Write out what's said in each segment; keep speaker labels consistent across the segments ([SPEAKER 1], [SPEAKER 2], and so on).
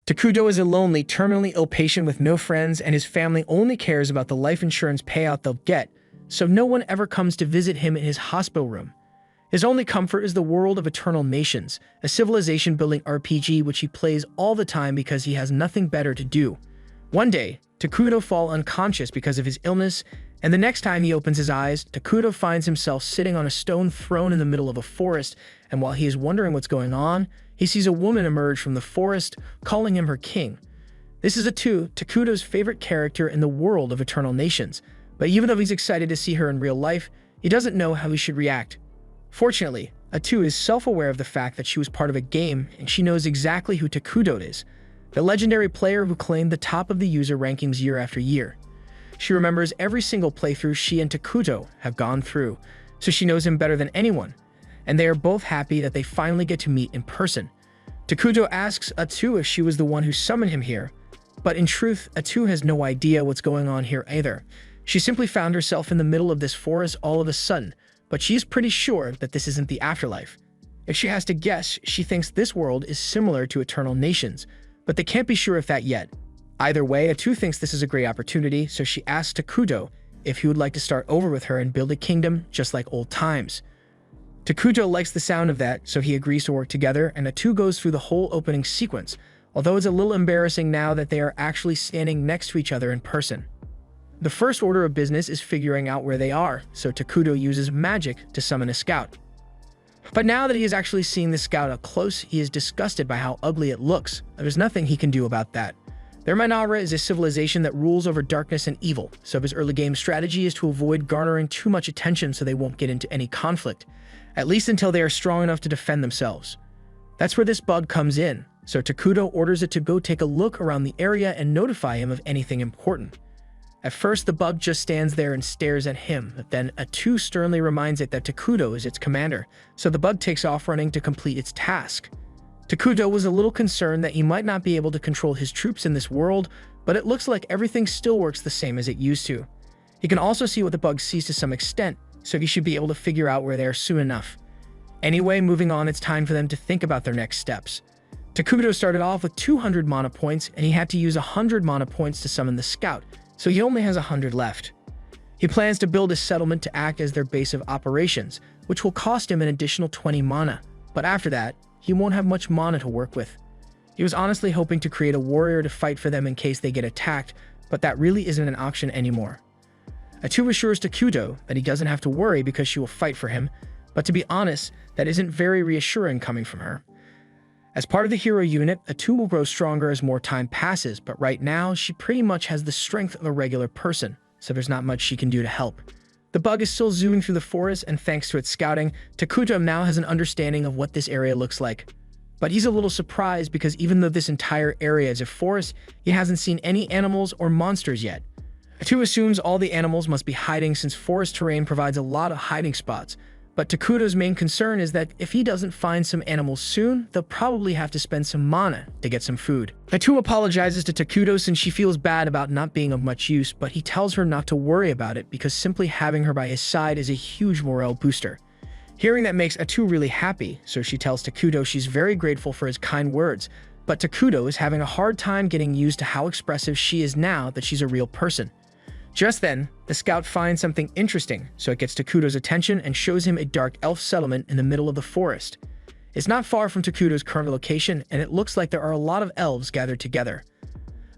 [SPEAKER 1] Takuto is a lonely, terminally ill patient with no friends, and his family only cares about the life insurance payout they'll get, so no one ever comes to visit him in his hospital room. His only comfort is the world of Eternal Nations, a civilization-building RPG which he plays all the time because he has nothing better to do. One day, Takuto falls unconscious because of his illness, and the next time he opens his eyes, Takuto finds himself sitting on a stone throne in the middle of a forest, and while he is wondering what's going on, he sees a woman emerge from the forest, calling him her king. This is Atu, Takuto's favorite character in the world of Eternal Nations, but even though he's excited to see her in real life, he doesn't know how he should react. Fortunately, Atu is self-aware of the fact that she was part of a game, and she knows exactly who Takuto is, the legendary player who claimed the top of the user rankings year after year. She remembers every single playthrough she and Takuto have gone through, so she knows him better than anyone, and they are both happy that they finally get to meet in person. Takuto asks Atu if she was the one who summoned him here, but in truth, Atu has no idea what's going on here either. She simply found herself in the middle of this forest all of a sudden, but she is pretty sure that this isn't the afterlife. If she has to guess, she thinks this world is similar to Eternal Nations, but they can't be sure of that yet. Either way, Atu thinks this is a great opportunity, so she asks Takuto if he would like to start over with her and build a kingdom just like old times. Takuto likes the sound of that, so he agrees to work together, and Atu goes through the whole opening sequence, although it's a little embarrassing now that they are actually standing next to each other in person. The first order of business is figuring out where they are, so Takuto uses magic to summon a scout. But now that he is actually seeing the scout up close, he is disgusted by how ugly it looks. There's nothing he can do about that. Their Minara is a civilization that rules over darkness and evil, so his early game strategy is to avoid garnering too much attention so they won't get into any conflict, at least until they are strong enough to defend themselves. That's where this bug comes in, so Takuto orders it to go take a look around the area and notify him of anything important. At first, the bug just stands there and stares at him, but then Atu sternly reminds it that Takuto is its commander, so the bug takes off running to complete its task. Takuto was a little concerned that he might not be able to control his troops in this world, but it looks like everything still works the same as it used to. He can also see what the bug sees to some extent, so he should be able to figure out where they are soon enough. Anyway, moving on, it's time for them to think about their next steps. Takuto started off with 200 mana points, and he had to use 100 mana points to summon the scout, so he only has 100 left. He plans to build a settlement to act as their base of operations, which will cost him an additional 20 mana, but after that, he won't have much mana to work with. He was honestly hoping to create a warrior to fight for them in case they get attacked, but that really isn't an option anymore. Atu assures Takuto that he doesn't have to worry because she will fight for him, but to be honest, that isn't very reassuring coming from her. As part of the hero unit, Atu will grow stronger as more time passes, but right now, she pretty much has the strength of a regular person, so there's not much she can do to help. The bug is still zooming through the forest, and thanks to its scouting, Takuto now has an understanding of what this area looks like. But he's a little surprised because even though this entire area is a forest, he hasn't seen any animals or monsters yet. Atu assumes all the animals must be hiding since forest terrain provides a lot of hiding spots, but Takuto's main concern is that if he doesn't find some animals soon, they'll probably have to spend some mana to get some food. Atu apologizes to Takuto since she feels bad about not being of much use, but he tells her not to worry about it because simply having her by his side is a huge morale booster. Hearing that makes Atu really happy, so she tells Takuto she's very grateful for his kind words, but Takuto is having a hard time getting used to how expressive she is now that she's a real person. Just then, the scout finds something interesting, so it gets Takuto's attention and shows him a dark elf settlement in the middle of the forest. It's not far from Takuto's current location, and it looks like there are a lot of elves gathered together.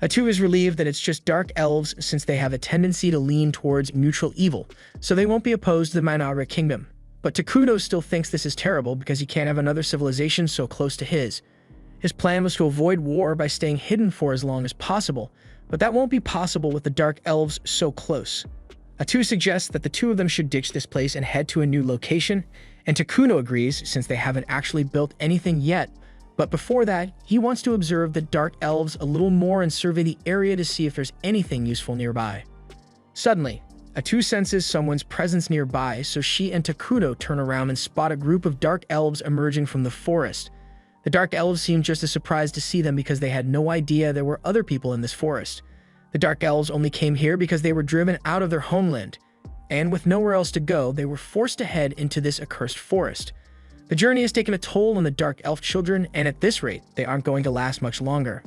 [SPEAKER 1] Atu is relieved that it's just dark elves since they have a tendency to lean towards neutral evil, so they won't be opposed to the Minara Kingdom. But Takuto still thinks this is terrible because he can't have another civilization so close to his. His plan was to avoid war by staying hidden for as long as possible, but that won't be possible with the Dark Elves so close. Atu suggests that the two of them should ditch this place and head to a new location, and Takuto agrees since they haven't actually built anything yet, but before that, he wants to observe the Dark Elves a little more and survey the area to see if there's anything useful nearby. Suddenly, Atu senses someone's presence nearby, so she and Takuto turn around and spot a group of Dark Elves emerging from the forest. The Dark Elves seem just as surprised to see them because they had no idea there were other people in this forest. The Dark Elves only came here because they were driven out of their homeland, and with nowhere else to go, they were forced to head into this accursed forest. The journey has taken a toll on the Dark Elf children, and at this rate, they aren't going to last much longer.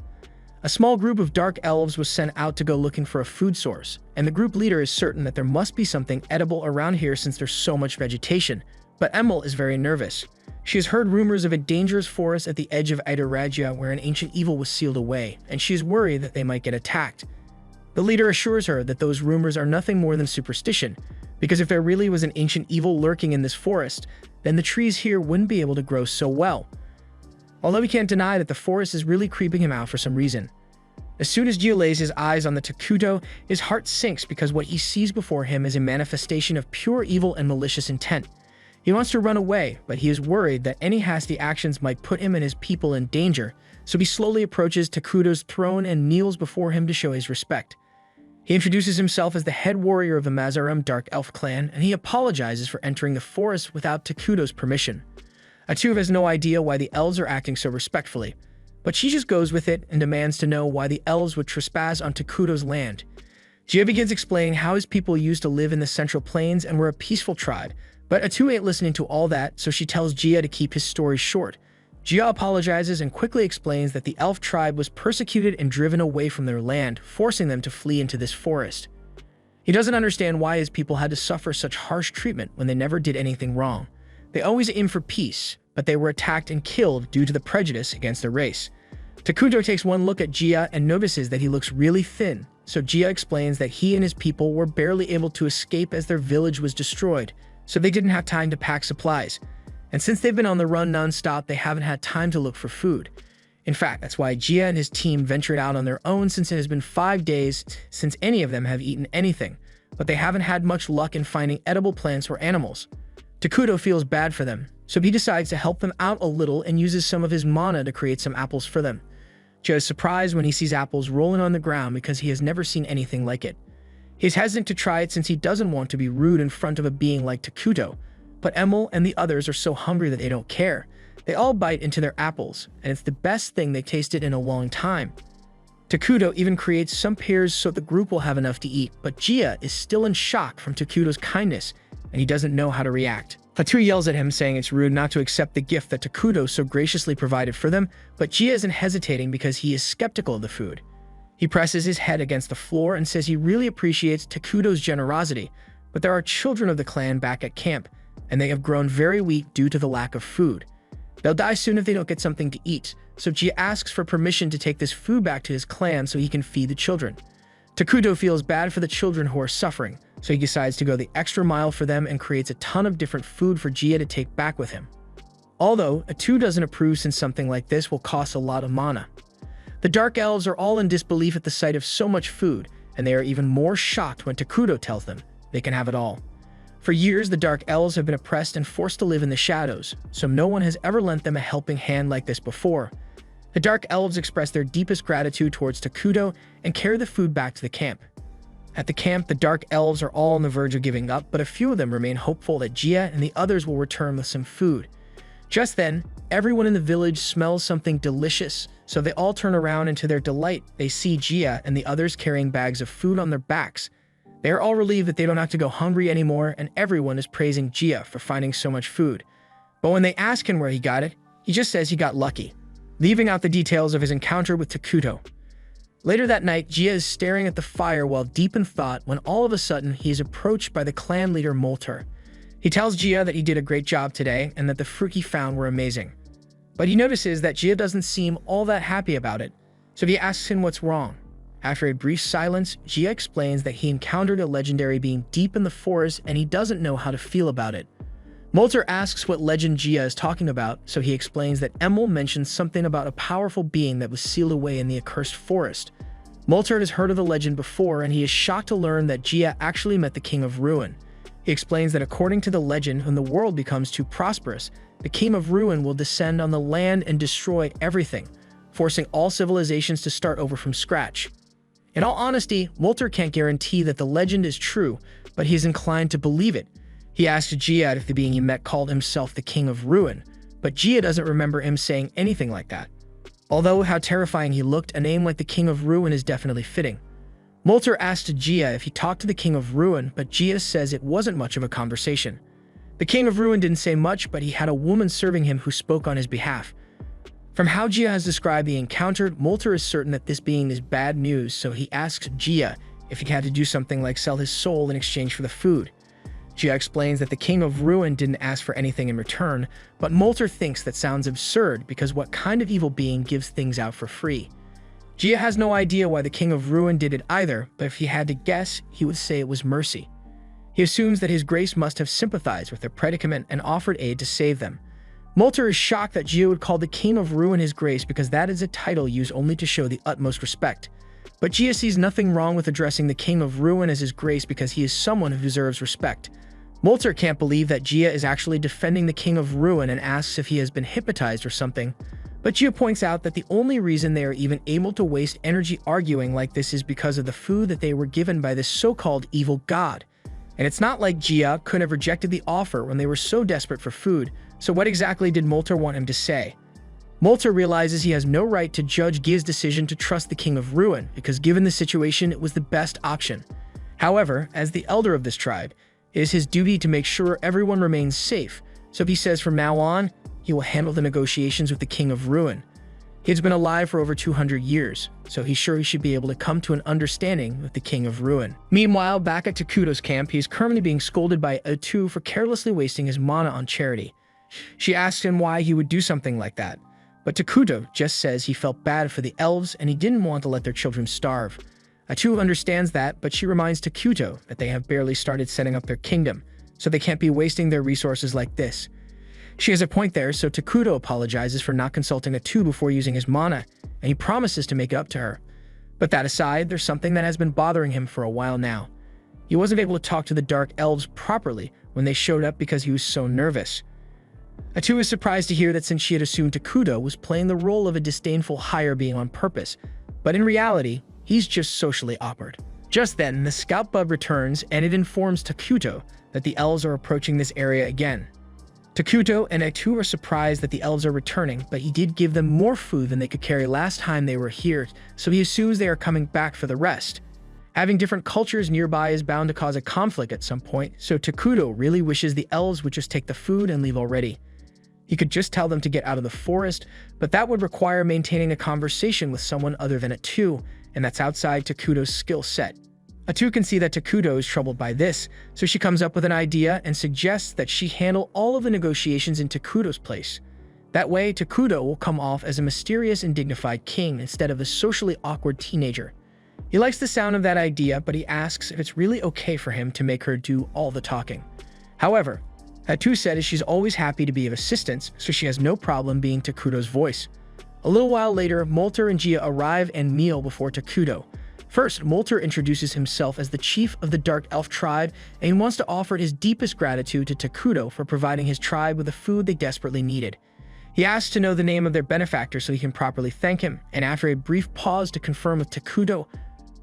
[SPEAKER 1] A small group of dark elves was sent out to go looking for a food source, and the group leader is certain that there must be something edible around here since there's so much vegetation. But Emil is very nervous. She has heard rumors of a dangerous forest at the edge of Idaragia where an ancient evil was sealed away, and she is worried that they might get attacked. The leader assures her that those rumors are nothing more than superstition, because if there really was an ancient evil lurking in this forest, then the trees here wouldn't be able to grow so well. Although he can't deny that the forest is really creeping him out for some reason. As soon as Gio lays his eyes on the Takuto, his heart sinks because what he sees before him is a manifestation of pure evil and malicious intent. He wants to run away, but he is worried that any hasty actions might put him and his people in danger, so he slowly approaches Takuto's throne and kneels before him to show his respect. He introduces himself as the head warrior of the Mazaram Dark Elf clan, and he apologizes for entering the forest without Takuto's permission. Atu has no idea why the elves are acting so respectfully, but she just goes with it and demands to know why the elves would trespass on Takuto's land. Jia begins explaining how his people used to live in the Central Plains and were a peaceful tribe, but Atu ain't listening to all that, so she tells Jia to keep his story short. Jia apologizes and quickly explains that the elf tribe was persecuted and driven away from their land, forcing them to flee into this forest. He doesn't understand why his people had to suffer such harsh treatment when they never did anything wrong. They always aim for peace, but they were attacked and killed due to the prejudice against their race. Takuto takes one look at Jia and notices that he looks really thin, so Jia explains that he and his people were barely able to escape as their village was destroyed, so they didn't have time to pack supplies. And since they've been on the run non-stop, they haven't had time to look for food. In fact, that's why Jia and his team ventured out on their own since it has been 5 days since any of them have eaten anything, but they haven't had much luck in finding edible plants or animals. Takuto feels bad for them, so he decides to help them out a little and uses some of his mana to create some apples for them. Jia is surprised when he sees apples rolling on the ground because he has never seen anything like it. He's hesitant to try it since he doesn't want to be rude in front of a being like Takuto, but Emil and the others are so hungry that they don't care. They all bite into their apples, and it's the best thing they've tasted in a long time. Takuto even creates some pears so the group will have enough to eat, but Jia is still in shock from Takuto's kindness, and he doesn't know how to react. Fatu yells at him, saying it's rude not to accept the gift that Takuto so graciously provided for them, but Jia isn't hesitating because he is skeptical of the food. He presses his head against the floor and says he really appreciates Takuto's generosity, but there are children of the clan back at camp, and they have grown very weak due to the lack of food. They'll die soon if they don't get something to eat, so Jia asks for permission to take this food back to his clan so he can feed the children. Takuto feels bad for the children who are suffering, so he decides to go the extra mile for them and creates a ton of different food for Jia to take back with him. Although, Atu doesn't approve since something like this will cost a lot of mana. The Dark Elves are all in disbelief at the sight of so much food, and they are even more shocked when Takuto tells them they can have it all. For years, the Dark Elves have been oppressed and forced to live in the shadows, so no one has ever lent them a helping hand like this before. The Dark Elves express their deepest gratitude towards Takuto and carry the food back to the camp. At the camp, the Dark Elves are all on the verge of giving up, but a few of them remain hopeful that Jia and the others will return with some food. Just then, everyone in the village smells something delicious, so they all turn around, and to their delight, they see Jia and the others carrying bags of food on their backs. They are all relieved that they don't have to go hungry anymore, and everyone is praising Jia for finding so much food. But when they ask him where he got it, he just says he got lucky, leaving out the details of his encounter with Takuto. Later that night, Jia is staring at the fire while deep in thought when all of a sudden he is approached by the clan leader Molter. He tells Jia that he did a great job today and that the fruit he found were amazing. But he notices that Jia doesn't seem all that happy about it, so he asks him what's wrong. After a brief silence, Jia explains that he encountered a legendary being deep in the forest and he doesn't know how to feel about it. Molter asks what legend Jia is talking about, so he explains that Emil mentions something about a powerful being that was sealed away in the accursed forest. Molter has heard of the legend before, and he is shocked to learn that Jia actually met the King of Ruin. He explains that according to the legend, when the world becomes too prosperous, the King of Ruin will descend on the land and destroy everything, forcing all civilizations to start over from scratch. In all honesty, Molter can't guarantee that the legend is true, but he is inclined to believe it. He asks Jia if the being he met called himself the King of Ruin, but Jia doesn't remember him saying anything like that. Although how terrifying he looked, a name like the King of Ruin is definitely fitting. Molter asks Jia if he talked to the King of Ruin, but Jia says it wasn't much of a conversation. The King of Ruin didn't say much, but he had a woman serving him who spoke on his behalf. From how Gia has described the encounter, Molter is certain that this being is bad news, so he asks Gia if he had to do something like sell his soul in exchange for the food. Gia explains that the King of Ruin didn't ask for anything in return, but Molter thinks that sounds absurd because what kind of evil being gives things out for free? Gia has no idea why the King of Ruin did it either, but if he had to guess, he would say it was mercy. He assumes that his grace must have sympathized with their predicament and offered aid to save them. Molter is shocked that Gia would call the King of Ruin his grace because that is a title used only to show the utmost respect. But Gia sees nothing wrong with addressing the King of Ruin as his grace because he is someone who deserves respect. Molter can't believe that Gia is actually defending the King of Ruin and asks if he has been hypnotized or something. But Gia points out that the only reason they are even able to waste energy arguing like this is because of the food that they were given by this so-called evil god. And it's not like Gia could have rejected the offer when they were so desperate for food. So what exactly did Molter want him to say? Molter realizes he has no right to judge Gia's decision to trust the King of Ruin, because given the situation, it was the best option. However, as the elder of this tribe, it is his duty to make sure everyone remains safe, so he says from now on, he will handle the negotiations with the King of Ruin. He has been alive for over 200 years, so he's sure he should be able to come to an understanding with the King of Ruin. Meanwhile, back at Takuto's camp, he is currently being scolded by Atu for carelessly wasting his mana on charity. She asks him why he would do something like that, but Takuto just says he felt bad for the elves and he didn't want to let their children starve. Atu understands that, but she reminds Takuto that they have barely started setting up their kingdom, so they can't be wasting their resources like this. She has a point there, so Takuto apologizes for not consulting Atu before using his mana, and he promises to make it up to her. But that aside, there's something that has been bothering him for a while now. He wasn't able to talk to the Dark Elves properly when they showed up because he was so nervous. Atu is surprised to hear that since she had assumed Takuto was playing the role of a disdainful higher being on purpose, but in reality, he's just socially awkward. Just then, the scout bug returns and it informs Takuto that the elves are approaching this area again. Takuto and Atu are surprised that the elves are returning, but he did give them more food than they could carry last time they were here, so he assumes they are coming back for the rest. Having different cultures nearby is bound to cause a conflict at some point, so Takuto really wishes the elves would just take the food and leave already. He could just tell them to get out of the forest, but that would require maintaining a conversation with someone other than Atu, and that's outside Takuto's skill set. Atu can see that Takuto is troubled by this, so she comes up with an idea and suggests that she handle all of the negotiations in Takuto's place. That way, Takuto will come off as a mysterious and dignified king instead of a socially awkward teenager. He likes the sound of that idea, but he asks if it's really okay for him to make her do all the talking. However, Atu said she's always happy to be of assistance, so she has no problem being Takuto's voice. A little while later, Molter and Gia arrive and kneel before Takuto. First, Molter introduces himself as the chief of the Dark Elf tribe, and he wants to offer his deepest gratitude to Takuto for providing his tribe with the food they desperately needed. He asks to know the name of their benefactor so he can properly thank him, and after a brief pause to confirm with Takuto,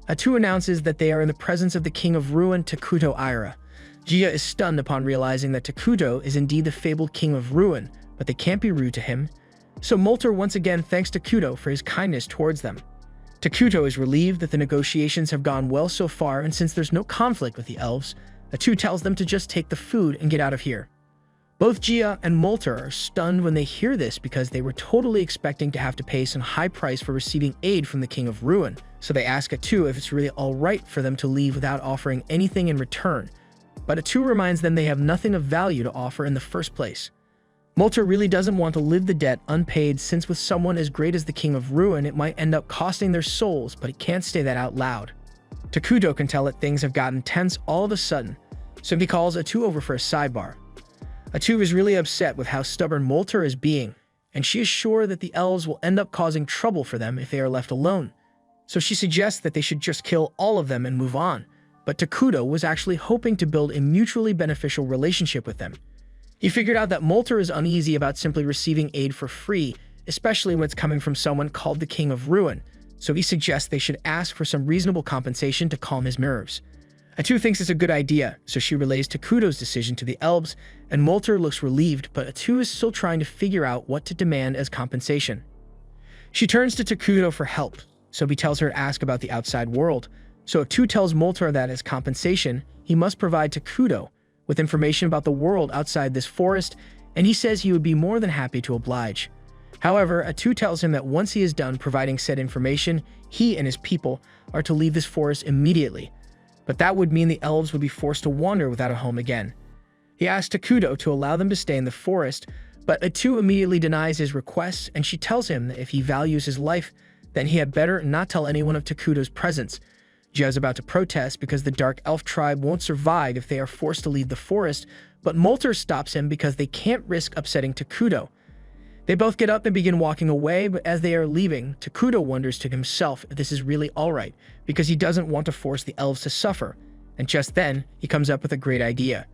[SPEAKER 1] Atu announces that they are in the presence of the King of Ruin, Takuto Aira. Gia is stunned upon realizing that Takuto is indeed the fabled King of Ruin, but they can't be rude to him. So Molter once again thanks Takuto for his kindness towards them. Takuto is relieved that the negotiations have gone well so far, and since there's no conflict with the elves, Atu tells them to just take the food and get out of here. Both Gia and Molter are stunned when they hear this because they were totally expecting to have to pay some high price for receiving aid from the King of Ruin, so they ask Atu if it's really alright for them to leave without offering anything in return. But Atu reminds them they have nothing of value to offer in the first place. Molter really doesn't want to live the debt unpaid, since with someone as great as the King of Ruin it might end up costing their souls, but he can't say that out loud. Takuto can tell that things have gotten tense all of a sudden, so he calls Atu over for a sidebar. Atu is really upset with how stubborn Molter is being, and she is sure that the elves will end up causing trouble for them if they are left alone. So she suggests that they should just kill all of them and move on, but Takuto was actually hoping to build a mutually beneficial relationship with them. He figured out that Molter is uneasy about simply receiving aid for free, especially when it's coming from someone called the King of Ruin, so he suggests they should ask for some reasonable compensation to calm his nerves. Atu thinks it's a good idea, so she relays Takuto's decision to the elves, and Molter looks relieved, but Atu is still trying to figure out what to demand as compensation. She turns to Takuto for help, so he tells her to ask about the outside world. So Atu tells Molter that as compensation, he must provide Takuto with information about the world outside this forest, and he says he would be more than happy to oblige. However, Atu tells him that once he is done providing said information, he and his people are to leave this forest immediately. But that would mean the elves would be forced to wander without a home again. He asks Takuto to allow them to stay in the forest, but Atu immediately denies his request, and she tells him that if he values his life, then he had better not tell anyone of Takuto's presence. Jia is about to protest because the Dark Elf tribe won't survive if they are forced to leave the forest, but Molter stops him because they can't risk upsetting Takuto. They both get up and begin walking away, but as they are leaving, Takuto wonders to himself if this is really alright, because he doesn't want to force the elves to suffer, and just then, he comes up with a great idea.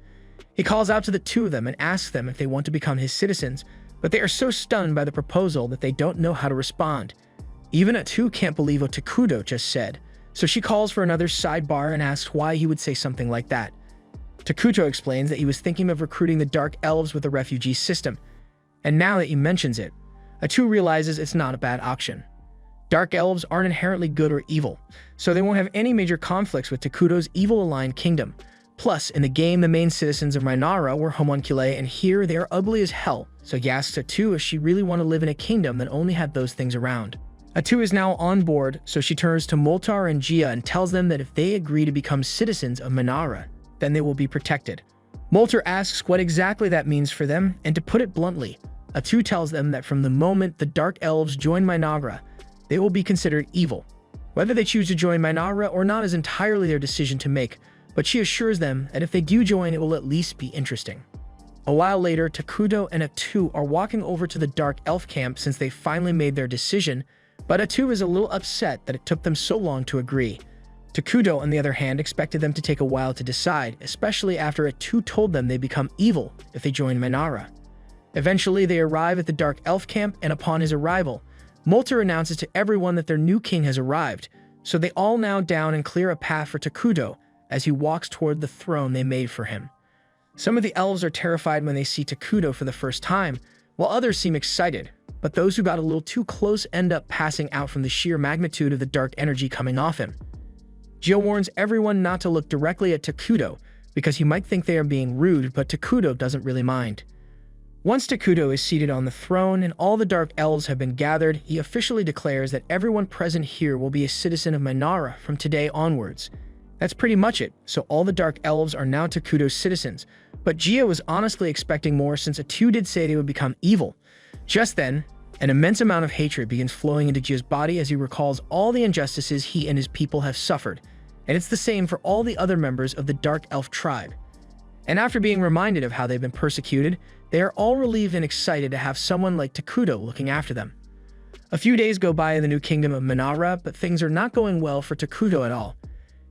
[SPEAKER 1] He calls out to the two of them and asks them if they want to become his citizens, but they are so stunned by the proposal that they don't know how to respond. Even Atu can't believe what Takuto just said, so she calls for another sidebar and asks why he would say something like that. Takuto explains that he was thinking of recruiting the Dark Elves with a refugee system, and now that he mentions it, Atu realizes it's not a bad option. Dark Elves aren't inherently good or evil, so they won't have any major conflicts with Takuto's evil-aligned kingdom. Plus, in the game, the main citizens of Minara were homunculi, and here they are ugly as hell, so he asks Atu if she really want to live in a kingdom that only had those things around. Atu is now on board, so she turns to Moltar and Jia and tells them that if they agree to become citizens of Minara, then they will be protected. Moltar asks what exactly that means for them, and to put it bluntly, Atu tells them that from the moment the Dark Elves join Minara, they will be considered evil. Whether they choose to join Minara or not is entirely their decision to make, but she assures them that if they do join, it will at least be interesting. A while later, Takuto and Atu are walking over to the Dark Elf camp since they finally made their decision, but Atu is a little upset that it took them so long to agree. Takuto, on the other hand, expected them to take a while to decide, especially after Atu told them they become evil if they join Minara. Eventually, they arrive at the Dark Elf camp, and upon his arrival, Molter announces to everyone that their new king has arrived, so they all now down and clear a path for Takuto as he walks toward the throne they made for him. Some of the elves are terrified when they see Takuto for the first time, while others seem excited, but those who got a little too close end up passing out from the sheer magnitude of the dark energy coming off him. Jia warns everyone not to look directly at Takuto because he might think they are being rude, but Takuto doesn't really mind. Once Takuto is seated on the throne and all the Dark Elves have been gathered, he officially declares that everyone present here will be a citizen of Minara from today onwards. That's pretty much it, so all the Dark Elves are now Takuto's citizens, but Jia was honestly expecting more since Atu did say they would become evil. Just then, an immense amount of hatred begins flowing into Jia's body as he recalls all the injustices he and his people have suffered, and it's the same for all the other members of the Dark Elf tribe. And after being reminded of how they've been persecuted, they are all relieved and excited to have someone like Takuto looking after them. A few days go by in the new kingdom of Minara, but things are not going well for Takuto at all.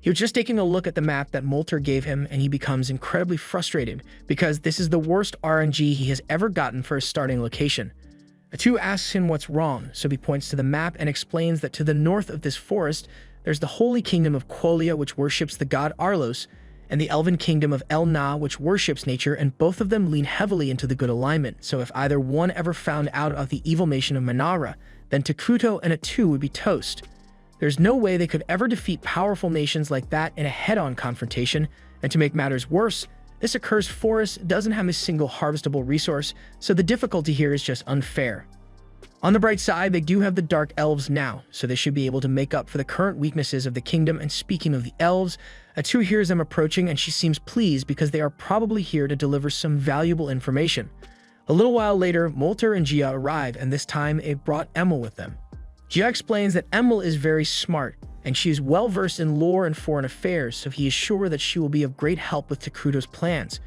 [SPEAKER 1] He was just taking a look at the map that Molter gave him, and he becomes incredibly frustrated because this is the worst RNG he has ever gotten for his starting location. Atu asks him what's wrong, so he points to the map and explains that to the north of this forest, there's the holy kingdom of Quolia, which worships the god Arlos, and the elven kingdom of El Na, which worships nature, and both of them lean heavily into the good alignment, so if either one ever found out of the evil nation of Minara, then Takuto and Atu would be toast. There's no way they could ever defeat powerful nations like that in a head-on confrontation, and to make matters worse, this accursed forest doesn't have a single harvestable resource, so the difficulty here is just unfair. On the bright side, they do have the Dark Elves now, so they should be able to make up for the current weaknesses of the kingdom, and speaking of the elves, Atu hears them approaching and she seems pleased because they are probably here to deliver some valuable information. A little while later, Molter and Jia arrive, and this time they brought Emil with them. Jia explains that Emil is very smart, and she is well versed in lore and foreign affairs, so he is sure that she will be of great help with Takuto's plans.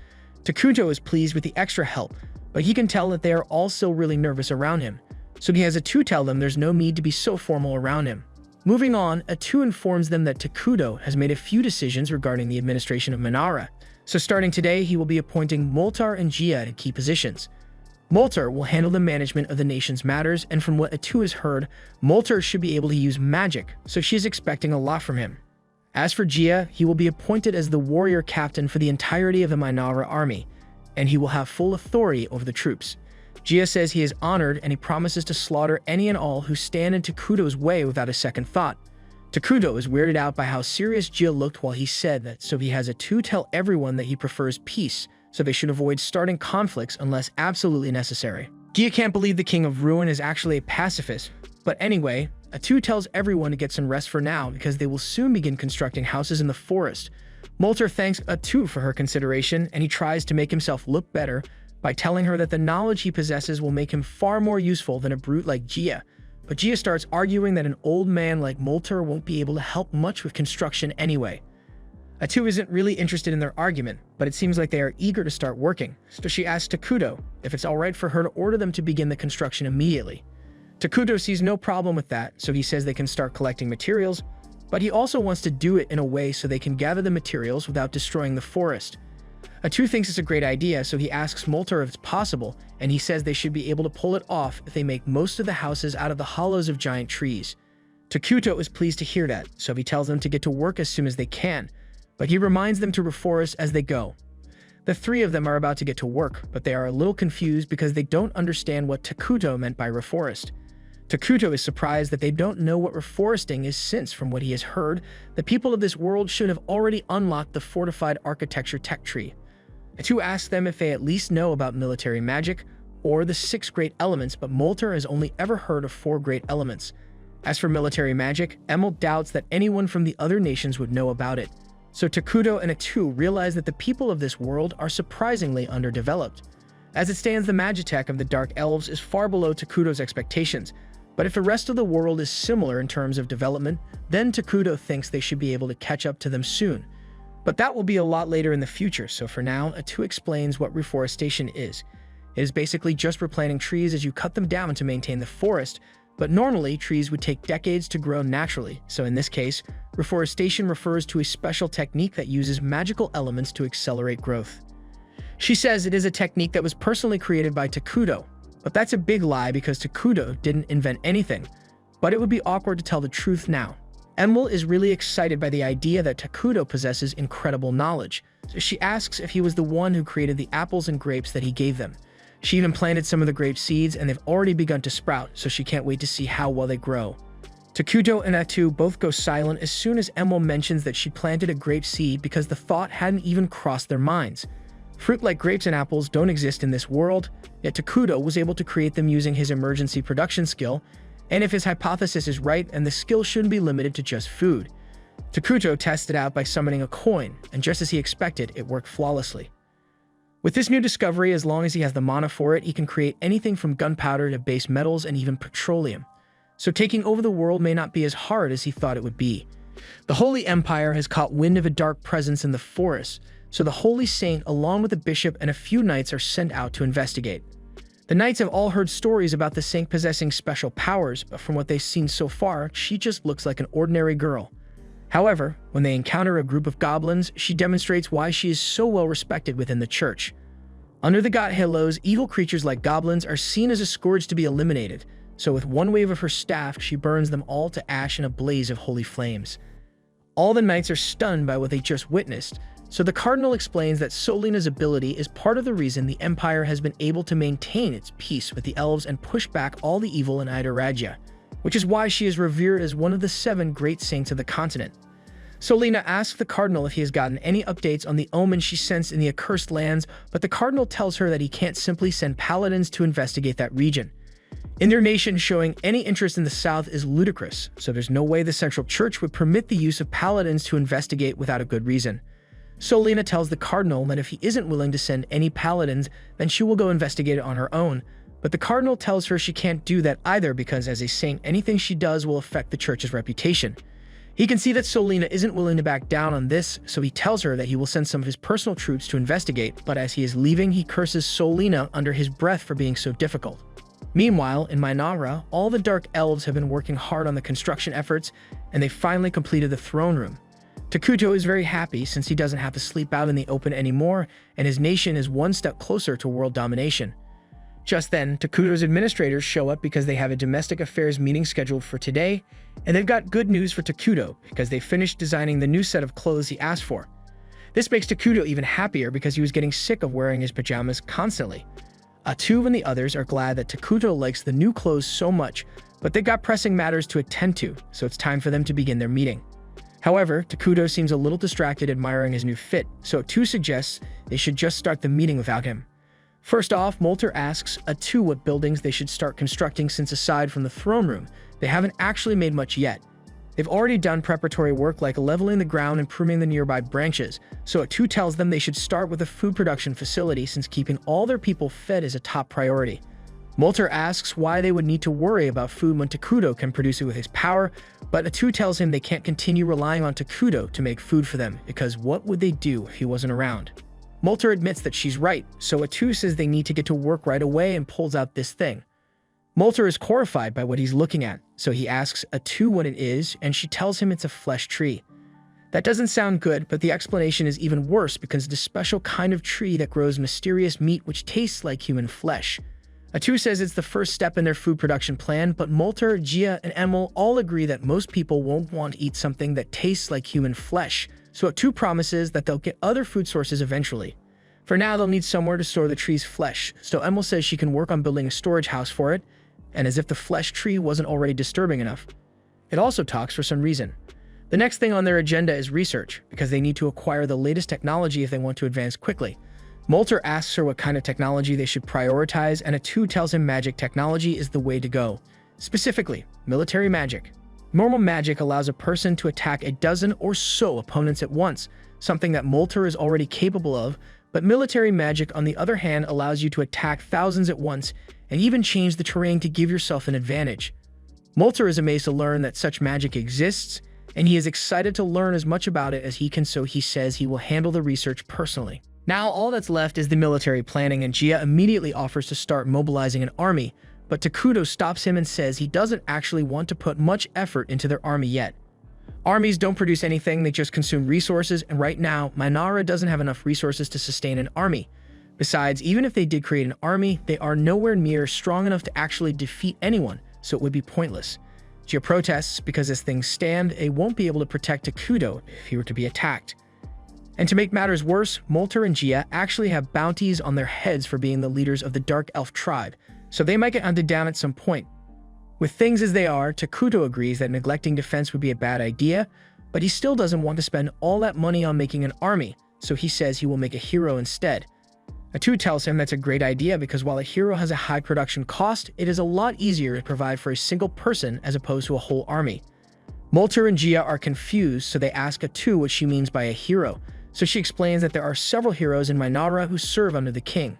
[SPEAKER 1] Takuto is pleased with the extra help, but he can tell that they are all still really nervous around him, so he has Atu tell them there's no need to be so formal around him. Moving on, Atu informs them that Takuto has made a few decisions regarding the administration of Minara, so starting today he will be appointing Moltar and Jia to key positions. Molter will handle the management of the nation's matters, and from what Atu has heard, Molter should be able to use magic, so she is expecting a lot from him. As for Jia, he will be appointed as the warrior captain for the entirety of the Minara army, and he will have full authority over the troops. Jia says he is honored, and he promises to slaughter any and all who stand in Takuto's way without a second thought. Takuto is weirded out by how serious Jia looked while he said that, so he has Atu tell everyone that he prefers peace, so they should avoid starting conflicts unless absolutely necessary. Gia can't believe the King of Ruin is actually a pacifist, but anyway, Atu tells everyone to get some rest for now because they will soon begin constructing houses in the forest. Molter thanks Atu for her consideration, and he tries to make himself look better by telling her that the knowledge he possesses will make him far more useful than a brute like Gia. But Gia starts arguing that an old man like Molter won't be able to help much with construction anyway. Atu isn't really interested in their argument, but it seems like they are eager to start working, so she asks Takuto if it's alright for her to order them to begin the construction immediately. Takuto sees no problem with that, so he says they can start collecting materials, but he also wants to do it in a way so they can gather the materials without destroying the forest. Atu thinks it's a great idea, so he asks Molter if it's possible, and he says they should be able to pull it off if they make most of the houses out of the hollows of giant trees. Takuto is pleased to hear that, so he tells them to get to work as soon as they can, but he reminds them to reforest as they go. The three of them are about to get to work, but they are a little confused because they don't understand what Takuto meant by reforest. Takuto is surprised that they don't know what reforesting is since, from what he has heard, the people of this world should have already unlocked the fortified architecture tech tree. Atu asks them if they at least know about military magic or the 6 great elements, but Molter has only ever heard of 4 great elements. As for military magic, Emil doubts that anyone from the other nations would know about it. So Takuto and Atu realize that the people of this world are surprisingly underdeveloped. As it stands, the magitech of the Dark Elves is far below Takuto's expectations, but if the rest of the world is similar in terms of development, then Takuto thinks they should be able to catch up to them soon. But that will be a lot later in the future, so for now, Atu explains what reforestation is. It is basically just replanting trees as you cut them down to maintain the forest, but normally trees would take decades to grow naturally, so in this case, reforestation refers to a special technique that uses magical elements to accelerate growth. She says it is a technique that was personally created by Takuto, but that's a big lie because Takuto didn't invent anything, but it would be awkward to tell the truth now. Emil is really excited by the idea that Takuto possesses incredible knowledge, so she asks if he was the one who created the apples and grapes that he gave them. She even planted some of the grape seeds and they've already begun to sprout, so she can't wait to see how well they grow. Takuto and Atu both go silent as soon as Emil mentions that she planted a grape seed because the thought hadn't even crossed their minds. Fruit like grapes and apples don't exist in this world, yet Takuto was able to create them using his emergency production skill, and if his hypothesis is right, and the skill shouldn't be limited to just food. Takuto tested out by summoning a coin, and just as he expected, it worked flawlessly. With this new discovery, as long as he has the mana for it, he can create anything from gunpowder to base metals and even petroleum. So taking over the world may not be as hard as he thought it would be. The Holy Empire has caught wind of a dark presence in the forest, so the Holy Saint, along with the bishop and a few knights, are sent out to investigate. The knights have all heard stories about the saint possessing special powers, but from what they've seen so far, she just looks like an ordinary girl. However, when they encounter a group of goblins, she demonstrates why she is so well respected within the church. Under the god Halos, evil creatures like goblins are seen as a scourge to be eliminated, so with one wave of her staff, she burns them all to ash in a blaze of holy flames. All the knights are stunned by what they just witnessed, so the cardinal explains that Solina's ability is part of the reason the empire has been able to maintain its peace with the elves and push back all the evil in Idorragia, which is why she is revered as one of the 7 great saints of the continent. Solina asks the cardinal if he has gotten any updates on the omen she sensed in the accursed lands, but the cardinal tells her that he can't simply send paladins to investigate that region. In their nation, showing any interest in the south is ludicrous, so there's no way the central church would permit the use of paladins to investigate without a good reason. Solina tells the cardinal that if he isn't willing to send any paladins, then she will go investigate it on her own, but the cardinal tells her she can't do that either because as a saint, anything she does will affect the church's reputation. He can see that Solina isn't willing to back down on this, so he tells her that he will send some of his personal troops to investigate, but as he is leaving, he curses Solina under his breath for being so difficult. Meanwhile, in Minara, all the Dark Elves have been working hard on the construction efforts, and they finally completed the throne room. Takuto is very happy since he doesn't have to sleep out in the open anymore, and his nation is one step closer to world domination. Just then, Takuto's administrators show up because they have a domestic affairs meeting scheduled for today, and they've got good news for Takuto because they finished designing the new set of clothes he asked for. This makes Takuto even happier because he was getting sick of wearing his pajamas constantly. Atu and the others are glad that Takuto likes the new clothes so much, but they've got pressing matters to attend to, so it's time for them to begin their meeting. However, Takuto seems a little distracted admiring his new fit, so Atu suggests they should just start the meeting without him. First off, Molter asks Atu what buildings they should start constructing since aside from the throne room, they haven't actually made much yet. They've already done preparatory work like leveling the ground and pruning the nearby branches, so Atu tells them they should start with a food production facility since keeping all their people fed is a top priority. Molter asks why they would need to worry about food when Takuto can produce it with his power, but Atu tells him they can't continue relying on Takuto to make food for them because what would they do if he wasn't around? Molter admits that she's right, so Atu says they need to get to work right away and pulls out this thing. Molter is horrified by what he's looking at, so he asks Atu what it is, and she tells him it's a flesh tree. That doesn't sound good, but the explanation is even worse because it's a special kind of tree that grows mysterious meat which tastes like human flesh. Atu says it's the first step in their food production plan, but Molter, Gia, and Emil all agree that most people won't want to eat something that tastes like human flesh, so Atu promises that they'll get other food sources eventually. For now, they'll need somewhere to store the tree's flesh, so Emil says she can work on building a storage house for it, and as if the flesh tree wasn't already disturbing enough. It also talks for some reason. The next thing on their agenda is research, because they need to acquire the latest technology if they want to advance quickly. Molter asks her what kind of technology they should prioritize, and Atu tells him magic technology is the way to go. Specifically, military magic. Normal magic allows a person to attack a dozen or so opponents at once, something that Molter is already capable of, but military magic on the other hand allows you to attack thousands at once and even change the terrain to give yourself an advantage. Molter is amazed to learn that such magic exists, and he is excited to learn as much about it as he can, so he says he will handle the research personally. Now all that's left is the military planning, and Gia immediately offers to start mobilizing an army, but Takuto stops him and says he doesn't actually want to put much effort into their army yet. Armies don't produce anything, they just consume resources, and right now, Mainara doesn't have enough resources to sustain an army. Besides, even if they did create an army, they are nowhere near strong enough to actually defeat anyone, so it would be pointless. Gia protests because as things stand, they won't be able to protect Takuto if he were to be attacked. And to make matters worse, Molter and Gia actually have bounties on their heads for being the leaders of the Dark Elf tribe, so they might get hunted down at some point. With things as they are, Takuto agrees that neglecting defense would be a bad idea, but he still doesn't want to spend all that money on making an army, so he says he will make a hero instead. Atu tells him that's a great idea because while a hero has a high production cost, it is a lot easier to provide for a single person as opposed to a whole army. Molter and Gia are confused, so they ask Atu what she means by a hero, so she explains that there are several heroes in Mainara who serve under the king.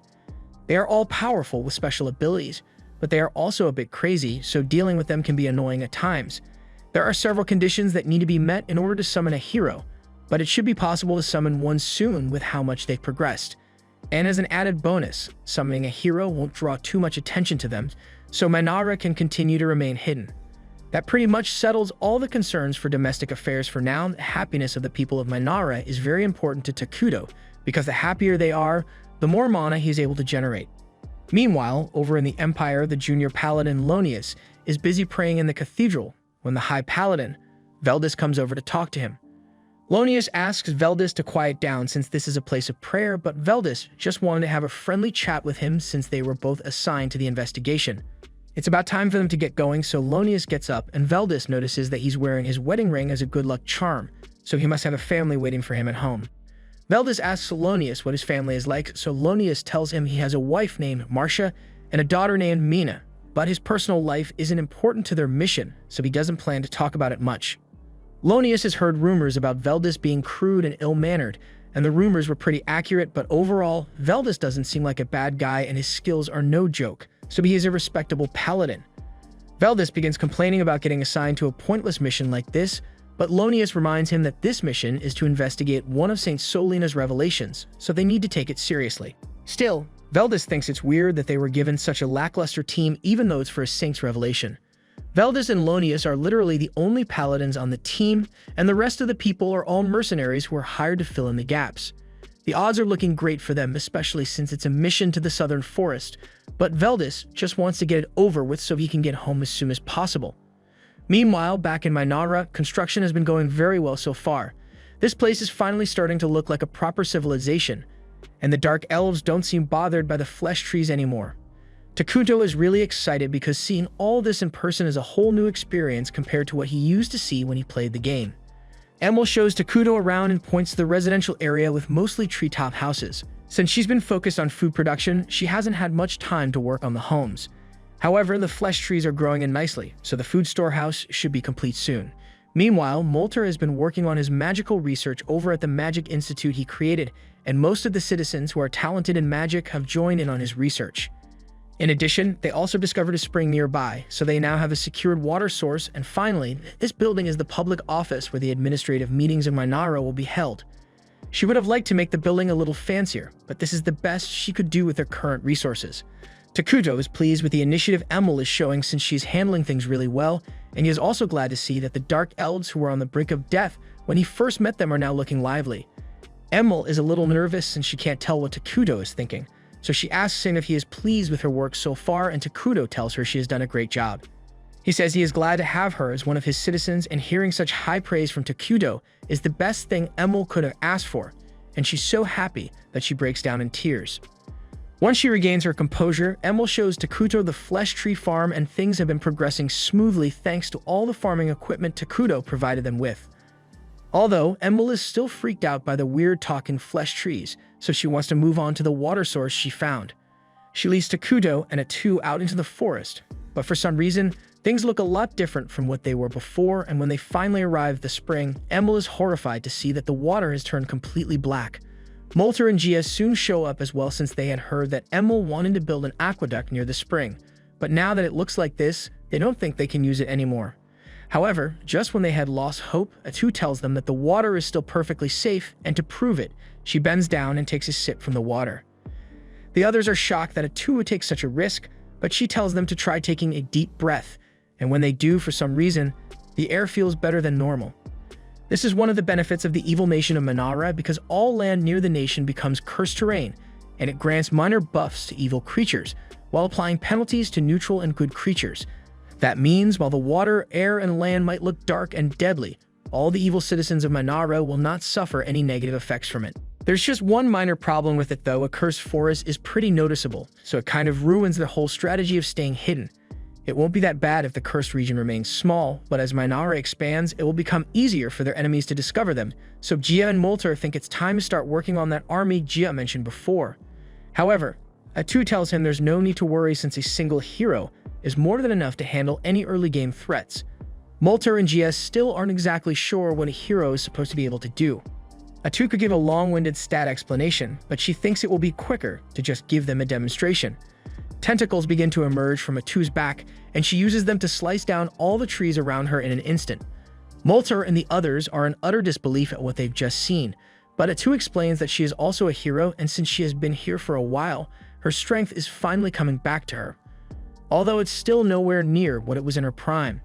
[SPEAKER 1] They are all powerful with special abilities, but they are also a bit crazy, so dealing with them can be annoying at times. There are several conditions that need to be met in order to summon a hero, but it should be possible to summon one soon with how much they've progressed. And as an added bonus, summoning a hero won't draw too much attention to them, so Mainara can continue to remain hidden. That pretty much settles all the concerns for domestic affairs for now. The happiness of the people of Mainara is very important to Takuto, because the happier they are, the more mana he is able to generate. Meanwhile, over in the Empire, the junior paladin Lonius is busy praying in the cathedral when the high paladin, Veldis, comes over to talk to him. Lonius asks Veldis to quiet down since this is a place of prayer, but Veldis just wanted to have a friendly chat with him since they were both assigned to the investigation. It's about time for them to get going, so Lonius gets up and Veldis notices that he's wearing his wedding ring as a good luck charm, so he must have a family waiting for him at home. Veldis asks Lonius what his family is like, so Lonius tells him he has a wife named Marcia and a daughter named Mina, but his personal life isn't important to their mission, so he doesn't plan to talk about it much. Lonius has heard rumors about Veldis being crude and ill-mannered, and the rumors were pretty accurate, but overall, Veldis doesn't seem like a bad guy and his skills are no joke, so he is a respectable paladin. Veldis begins complaining about getting assigned to a pointless mission like this, but Lonius reminds him that this mission is to investigate one of Saint Solina's revelations, so they need to take it seriously. Still, Veldis thinks it's weird that they were given such a lackluster team even though it's for a saint's revelation. Veldis and Lonius are literally the only paladins on the team, and the rest of the people are all mercenaries who are hired to fill in the gaps. The odds are looking great for them, especially since it's a mission to the southern forest, but Veldis just wants to get it over with so he can get home as soon as possible. Meanwhile, back in Mainara, construction has been going very well so far. This place is finally starting to look like a proper civilization, and the Dark Elves don't seem bothered by the flesh trees anymore. Takuto is really excited because seeing all this in person is a whole new experience compared to what he used to see when he played the game. Emil shows Takuto around and points to the residential area with mostly treetop houses. Since she's been focused on food production, she hasn't had much time to work on the homes. However, the flesh trees are growing in nicely, so the food storehouse should be complete soon. Meanwhile, Molter has been working on his magical research over at the Magic Institute he created, and most of the citizens who are talented in magic have joined in on his research. In addition, they also discovered a spring nearby, so they now have a secured water source, and finally, this building is the public office where the administrative meetings in Minara will be held. She would have liked to make the building a little fancier, but this is the best she could do with her current resources. Takuto is pleased with the initiative Emil is showing since she's handling things really well, and he is also glad to see that the Dark Elves who were on the brink of death when he first met them are now looking lively. Emil is a little nervous since she can't tell what Takuto is thinking, so she asks him if he is pleased with her work so far, and Takuto tells her she has done a great job. He says he is glad to have her as one of his citizens, and hearing such high praise from Takuto is the best thing Emil could have asked for, and she's so happy that she breaks down in tears. Once she regains her composure, Emil shows Takuto the flesh tree farm, and things have been progressing smoothly thanks to all the farming equipment Takuto provided them with. Although, Emil is still freaked out by the weird talking flesh trees, so she wants to move on to the water source she found. She leads Takuto and Atu out into the forest, but for some reason, things look a lot different from what they were before, and when they finally arrive at the spring, Emil is horrified to see that the water has turned completely black. Molter and Gia soon show up as well since they had heard that Emil wanted to build an aqueduct near the spring, but now that it looks like this, they don't think they can use it anymore. However, just when they had lost hope, Atu tells them that the water is still perfectly safe, and to prove it, she bends down and takes a sip from the water. The others are shocked that Atu would take such a risk, but she tells them to try taking a deep breath, and when they do, for some reason, the air feels better than normal. This is one of the benefits of the evil nation of Minara, because all land near the nation becomes cursed terrain, and it grants minor buffs to evil creatures, while applying penalties to neutral and good creatures. That means while the water, air, and land might look dark and deadly, all the evil citizens of Minara will not suffer any negative effects from it. There's just one minor problem with it though. A cursed forest is pretty noticeable, so it kind of ruins the whole strategy of staying hidden. It won't be that bad if the cursed region remains small, but as Minara expands, it will become easier for their enemies to discover them, so Gia and Molter think it's time to start working on that army Gia mentioned before. However, Atu tells him there's no need to worry since a single hero is more than enough to handle any early game threats. Molter and Gia still aren't exactly sure what a hero is supposed to be able to do. Atu could give a long-winded stat explanation, but she thinks it will be quicker to just give them a demonstration. Tentacles begin to emerge from Atu's back, and she uses them to slice down all the trees around her in an instant. Molter and the others are in utter disbelief at what they've just seen, but Atu explains that she is also a hero, and since she has been here for a while, her strength is finally coming back to her. Although it's still nowhere near what it was in her prime.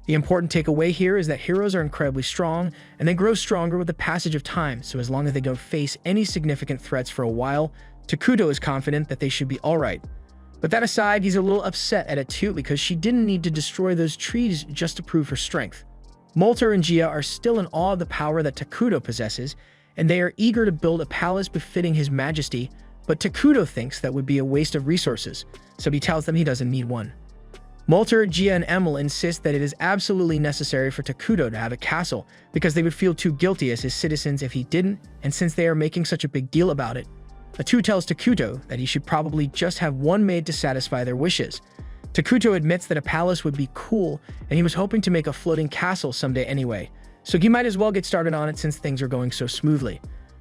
[SPEAKER 1] The important takeaway here is that heroes are incredibly strong, and they grow stronger with the passage of time, so as long as they don't face any significant threats for a while, Takuto is confident that they should be alright. But that aside, he's a little upset at Atu because she didn't need to destroy those trees just to prove her strength. Molter and Gia are still in awe of the power that Takuto possesses, and they are eager to build a palace befitting his majesty, but Takuto thinks that would be a waste of resources, so he tells them he doesn't need one. Molter, Gia, and Emil insist that it is absolutely necessary for Takuto to have a castle because they would feel too guilty as his citizens if he didn't, and since they are making such a big deal about it, Atu tells Takuto that he should probably just have one made to satisfy their wishes. Takuto admits that a palace would be cool, and he was hoping to make a floating castle someday anyway, so he might as well get started on it since things are going so smoothly.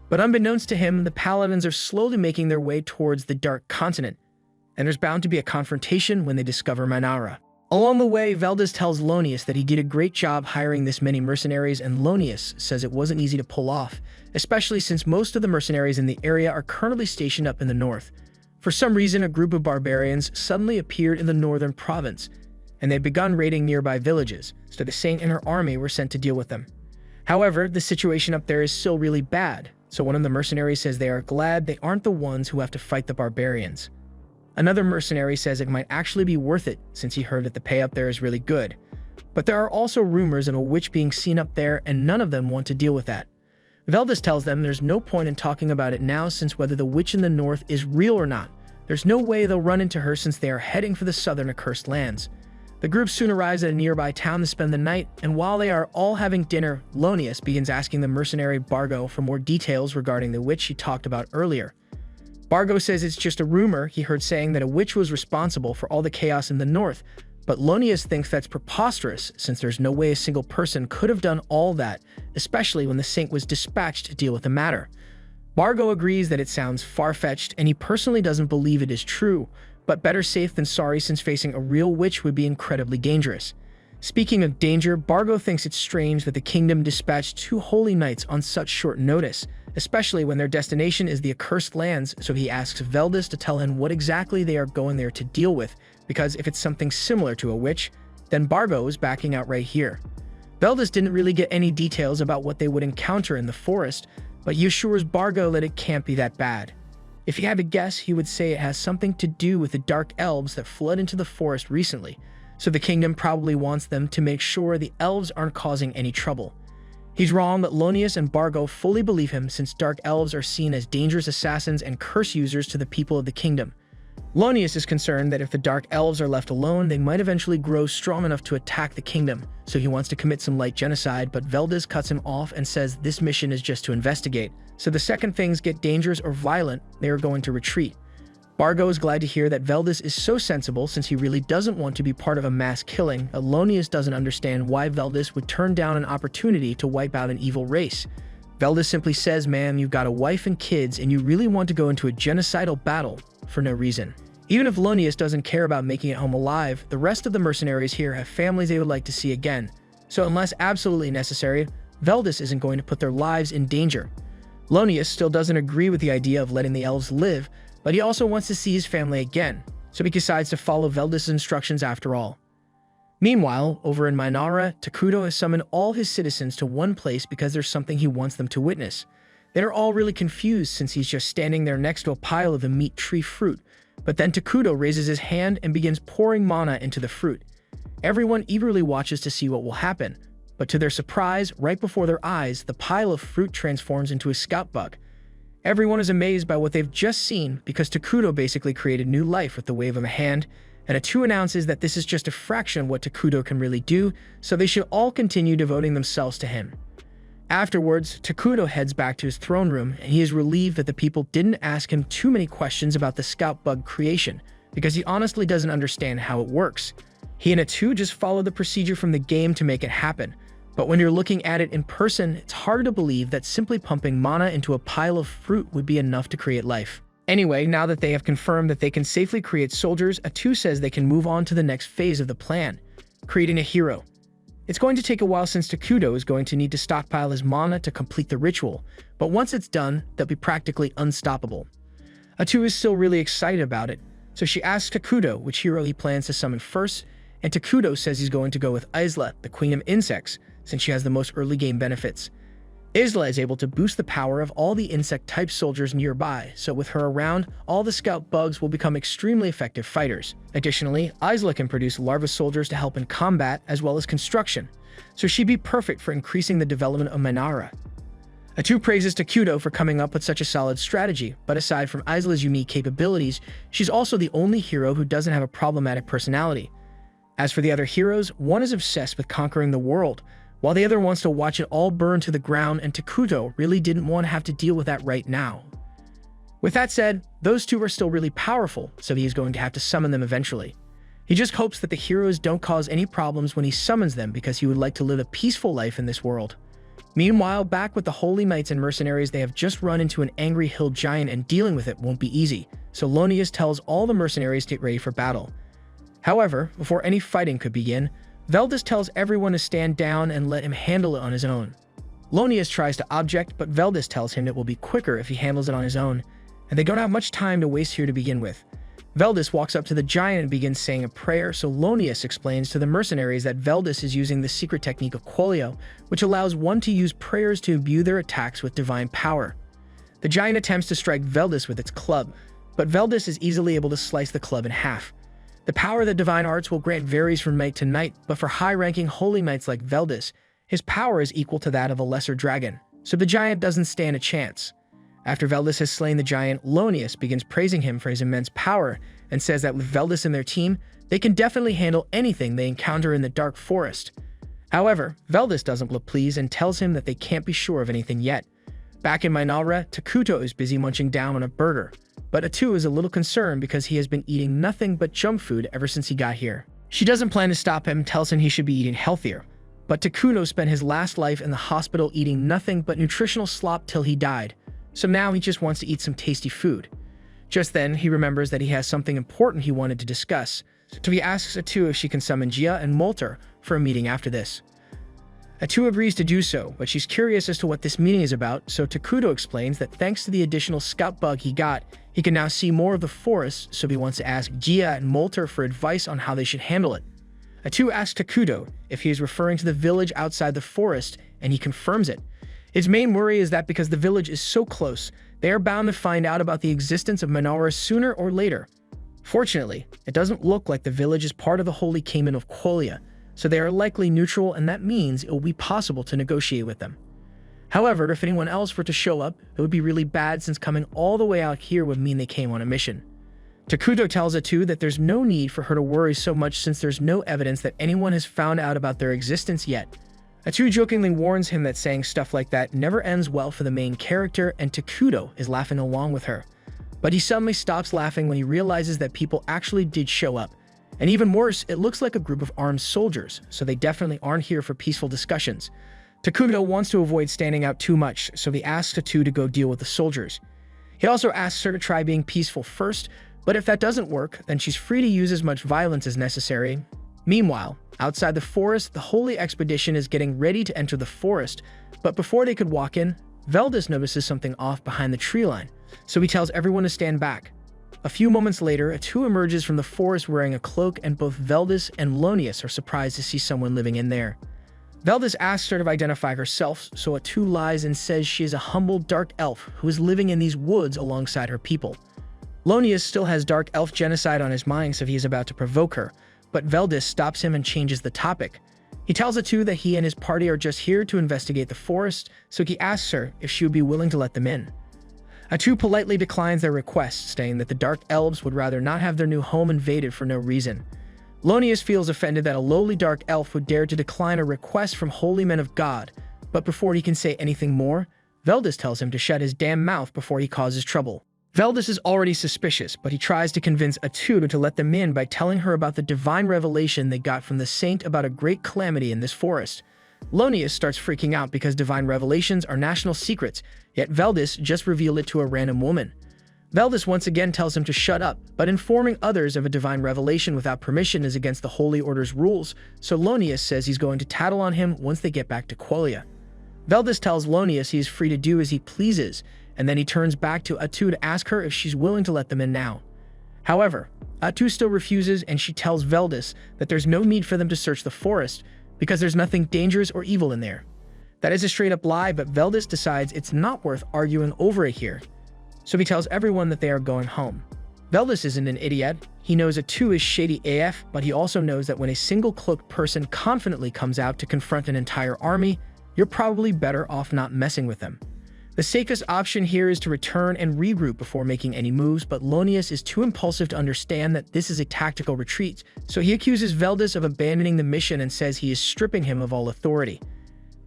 [SPEAKER 1] But unbeknownst to him, the paladins are slowly making their way towards the Dark Continent, and there's bound to be a confrontation when they discover Minara. Along the way, Veldas tells Lonius that he did a great job hiring this many mercenaries, and Lonius says it wasn't easy to pull off, especially since most of the mercenaries in the area are currently stationed up in the north. For some reason, a group of barbarians suddenly appeared in the northern province, and they'd begun raiding nearby villages, so the Saint and her army were sent to deal with them. However, the situation up there is still really bad, so one of the mercenaries says they are glad they aren't the ones who have to fight the barbarians. Another mercenary says it might actually be worth it since he heard that the pay up there is really good. But there are also rumors of a witch being seen up there, and none of them want to deal with that. Veldas tells them there's no point in talking about it now since whether the witch in the north is real or not, there's no way they'll run into her since they are heading for the southern accursed lands. The group soon arrives at a nearby town to spend the night, and while they are all having dinner, Lonius begins asking the mercenary Bargo for more details regarding the witch he talked about earlier. Bargo says it's just a rumor he heard saying that a witch was responsible for all the chaos in the north, but Lonius thinks that's preposterous since there's no way a single person could have done all that, especially when the saint was dispatched to deal with the matter. Bargo agrees that it sounds far-fetched and he personally doesn't believe it is true, but better safe than sorry since facing a real witch would be incredibly dangerous. Speaking of danger, Bargo thinks it's strange that the kingdom dispatched 2 holy knights on such short notice, especially when their destination is the accursed lands, so he asks Veldis to tell him what exactly they are going there to deal with, because if it's something similar to a witch, then Bargo is backing out right here. Veldis didn't really get any details about what they would encounter in the forest, but he assures Bargo that it can't be that bad. If he had to guess, he would say it has something to do with the dark elves that flood into the forest recently, so the kingdom probably wants them to make sure the elves aren't causing any trouble. He's wrong that Lonius and Bargo fully believe him since dark elves are seen as dangerous assassins and curse users to the people of the kingdom. Lonius is concerned that if the dark elves are left alone, they might eventually grow strong enough to attack the kingdom, so he wants to commit some light genocide, but Veldis cuts him off and says this mission is just to investigate, so the second things get dangerous or violent, they are going to retreat. Bargo is glad to hear that Veldis is so sensible since he really doesn't want to be part of a mass killing, but Lonius doesn't understand why Veldis would turn down an opportunity to wipe out an evil race. Veldis simply says, "Ma'am, you've got a wife and kids and you really want to go into a genocidal battle for no reason." Even if Lonius doesn't care about making it home alive, the rest of the mercenaries here have families they would like to see again, so unless absolutely necessary, Veldis isn't going to put their lives in danger. Lonius still doesn't agree with the idea of letting the elves live, but he also wants to see his family again, so he decides to follow Veldis' instructions after all. Meanwhile, over in Minara, Takuto has summoned all his citizens to one place because there's something he wants them to witness. They're all really confused since he's just standing there next to a pile of the meat tree fruit, but then Takuto raises his hand and begins pouring mana into the fruit. Everyone eagerly watches to see what will happen, but to their surprise, right before their eyes, the pile of fruit transforms into a scout bug. Everyone is amazed by what they've just seen because Takuto basically created new life with the wave of a hand, and A2 announces that this is just a fraction of what Takuto can really do, so they should all continue devoting themselves to him. Afterwards, Takuto heads back to his throne room, and he is relieved that the people didn't ask him too many questions about the scout bug creation, because he honestly doesn't understand how it works. He and A2 just follow the procedure from the game to make it happen, but when you're looking at it in person, it's hard to believe that simply pumping mana into a pile of fruit would be enough to create life. Anyway, now that they have confirmed that they can safely create soldiers, A2 says they can move on to the next phase of the plan, creating a hero. It's going to take a while since Takuto is going to need to stockpile his mana to complete the ritual, but once it's done, they'll be practically unstoppable. A2 is still really excited about it, so she asks Takuto which hero he plans to summon first, and Takuto says he's going to go with Isla, the queen of insects, since she has the most early game benefits. Isla is able to boost the power of all the insect-type soldiers nearby, so with her around, all the scout bugs will become extremely effective fighters. Additionally, Isla can produce larva soldiers to help in combat as well as construction, so she'd be perfect for increasing the development of Minara. A2 praises Takuto for coming up with such a solid strategy, but aside from Isla's unique capabilities, she's also the only hero who doesn't have a problematic personality. As for the other heroes, one is obsessed with conquering the world, while the other wants to watch it all burn to the ground, and Takuto really didn't want to have to deal with that right now. With that said, those two are still really powerful, so he is going to have to summon them eventually. He just hopes that the heroes don't cause any problems when he summons them because he would like to live a peaceful life in this world. Meanwhile, back with the Holy Knights and mercenaries, they have just run into an angry hill giant and dealing with it won't be easy, so Lonius tells all the mercenaries to get ready for battle. However, before any fighting could begin, Veldis tells everyone to stand down and let him handle it on his own. Lonius tries to object, but Veldis tells him it will be quicker if he handles it on his own, and they don't have much time to waste here to begin with. Veldis walks up to the giant and begins saying a prayer, so Lonius explains to the mercenaries that Veldis is using the secret technique of Quolio, which allows one to use prayers to imbue their attacks with divine power. The giant attempts to strike Veldis with its club, but Veldis is easily able to slice the club in half. The power that divine arts will grant varies from knight to knight, but for high-ranking holy knights like Veldis, his power is equal to that of a lesser dragon, so the giant doesn't stand a chance. After Veldis has slain the giant, Lonius begins praising him for his immense power and says that with Veldis and their team, they can definitely handle anything they encounter in the dark forest. However, Veldis doesn't look pleased and tells him that they can't be sure of anything yet. Back in Minara, Takuto is busy munching down on a burger. But Atu is a little concerned because he has been eating nothing but junk food ever since he got here. She doesn't plan to stop him, tells him he should be eating healthier. But Takuno spent his last life in the hospital eating nothing but nutritional slop till he died. So now he just wants to eat some tasty food. Just then, he remembers that he has something important he wanted to discuss. So he asks Atu if she can summon Jia and Molter for a meeting after this. Atu agrees to do so, but she's curious as to what this meeting is about, so Takuto explains that thanks to the additional scout bug he got, he can now see more of the forest, so he wants to ask Jia and Molter for advice on how they should handle it. Atu asks Takuto if he is referring to the village outside the forest, and he confirms it. His main worry is that because the village is so close, they are bound to find out about the existence of Manara sooner or later. Fortunately, it doesn't look like the village is part of the Holy Kingdom of Qualia, so they are likely neutral, and that means it will be possible to negotiate with them. However, if anyone else were to show up, it would be really bad since coming all the way out here would mean they came on a mission. Takuto tells Atu that there's no need for her to worry so much since there's no evidence that anyone has found out about their existence yet. Atu jokingly warns him that saying stuff like that never ends well for the main character, and Takuto is laughing along with her. But he suddenly stops laughing when he realizes that people actually did show up. And even worse, it looks like a group of armed soldiers, so they definitely aren't here for peaceful discussions. Takuto wants to avoid standing out too much, so he asks Atu to go deal with the soldiers. He also asks her to try being peaceful first, but if that doesn't work, then she's free to use as much violence as necessary. Meanwhile, outside the forest, the Holy Expedition is getting ready to enter the forest, but before they could walk in, Veldis notices something off behind the tree line, so he tells everyone to stand back. A few moments later, Atu emerges from the forest wearing a cloak, and both Veldis and Lonius are surprised to see someone living in there. Veldis asks her to identify herself, so Atu lies and says she is a humble dark elf who is living in these woods alongside her people. Lonius still has dark elf genocide on his mind, so he is about to provoke her, but Veldis stops him and changes the topic. He tells Atu that he and his party are just here to investigate the forest, so he asks her if she would be willing to let them in. Atu politely declines their request, saying that the Dark Elves would rather not have their new home invaded for no reason. Lonius feels offended that a lowly Dark Elf would dare to decline a request from holy men of God, but before he can say anything more, Veldis tells him to shut his damn mouth before he causes trouble. Veldis is already suspicious, but he tries to convince Atu to let them in by telling her about the divine revelation they got from the saint about a great calamity in this forest. Lonius starts freaking out because divine revelations are national secrets, yet Veldis just revealed it to a random woman. Veldis once again tells him to shut up, but informing others of a divine revelation without permission is against the Holy Order's rules, so Lonius says he's going to tattle on him once they get back to Qualia. Veldis tells Lonius he is free to do as he pleases, and then he turns back to Atu to ask her if she's willing to let them in now. However, Atu still refuses, and she tells Veldis that there's no need for them to search the forest, because there's nothing dangerous or evil in there. That is a straight-up lie, but Veldis decides it's not worth arguing over it here, so he tells everyone that they are going home. Veldis isn't an idiot. He knows Atu is shady AF, but he also knows that when a single cloaked person confidently comes out to confront an entire army, you're probably better off not messing with them. The safest option here is to return and regroup before making any moves, but Lonius is too impulsive to understand that this is a tactical retreat, so he accuses Veldis of abandoning the mission and says he is stripping him of all authority.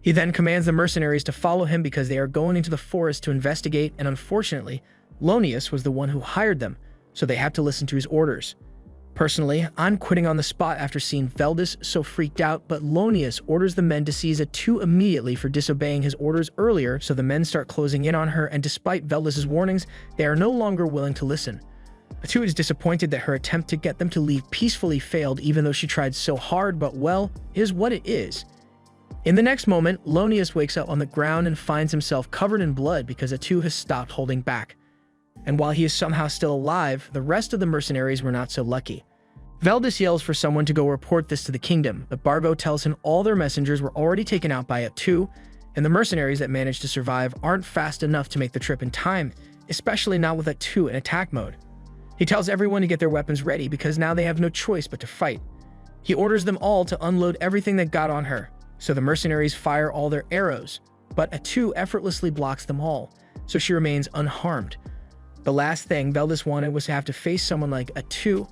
[SPEAKER 1] He then commands the mercenaries to follow him because they are going into the forest to investigate, and unfortunately, Lonius was the one who hired them, so they have to listen to his orders. Personally, I'm quitting on the spot after seeing Veldis so freaked out, but Lonius orders the men to seize Atu immediately for disobeying his orders earlier, so the men start closing in on her, and despite Veldis' warnings, they are no longer willing to listen. Atu is disappointed that her attempt to get them to leave peacefully failed even though she tried so hard, but well, is what it is. In the next moment, Lonius wakes up on the ground and finds himself covered in blood because Atu has stopped holding back. And while he is somehow still alive, the rest of the mercenaries were not so lucky. Veldis yells for someone to go report this to the kingdom, but Bargo tells him all their messengers were already taken out by Atu, and the mercenaries that managed to survive aren't fast enough to make the trip in time, especially not with Atu in attack mode. He tells everyone to get their weapons ready because now they have no choice but to fight. He orders them all to unload everything that got on her, so the mercenaries fire all their arrows, but Atu effortlessly blocks them all, so she remains unharmed. The last thing Veldis wanted was to have to face someone like Atu,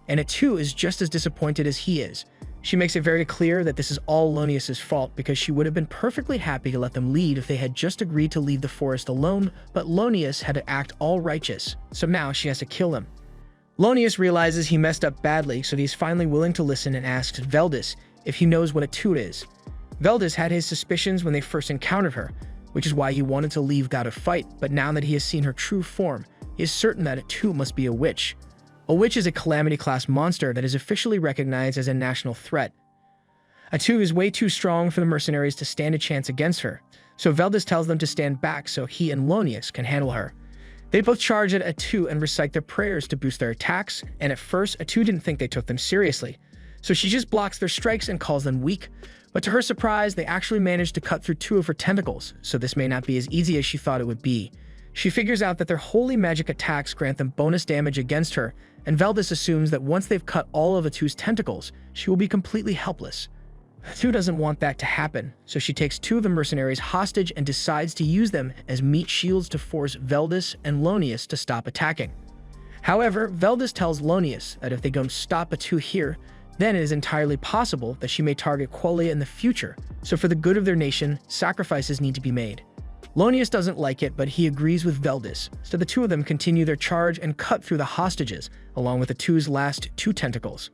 [SPEAKER 1] and Atu is just as disappointed as he is. She makes it very clear that this is all Lonius's fault because she would have been perfectly happy to let them leave if they had just agreed to leave the forest alone, but Lonius had to act all righteous, so now she has to kill him. Lonius realizes he messed up badly, so he's finally willing to listen and asks Veldis if he knows what a toot is. Veldis had his suspicions when they first encountered her, which is why he wanted to leave without a fight, but now that he has seen her true form, he is certain that a toot must be a witch. A witch is a Calamity-class monster that is officially recognized as a national threat. A toot is way too strong for the mercenaries to stand a chance against her, so Veldis tells them to stand back so he and Lonius can handle her. They both charge at Atu and recite their prayers to boost their attacks, and at first, Atu didn't think they took them seriously, so she just blocks their strikes and calls them weak. But to her surprise, they actually managed to cut through 2 of her tentacles, so this may not be as easy as she thought it would be. She figures out that their holy magic attacks grant them bonus damage against her, and Veldis assumes that once they've cut all of Atu's tentacles, she will be completely helpless. Atu doesn't want that to happen, so she takes 2 of the mercenaries hostage and decides to use them as meat shields to force Veldis and Lonius to stop attacking. However, Veldis tells Lonius that if they don't stop Atu here, then it is entirely possible that she may target Qualia in the future, so for the good of their nation, sacrifices need to be made. Lonius doesn't like it, but he agrees with Veldis, so the 2 of them continue their charge and cut through the hostages, along with Atu's last 2 tentacles.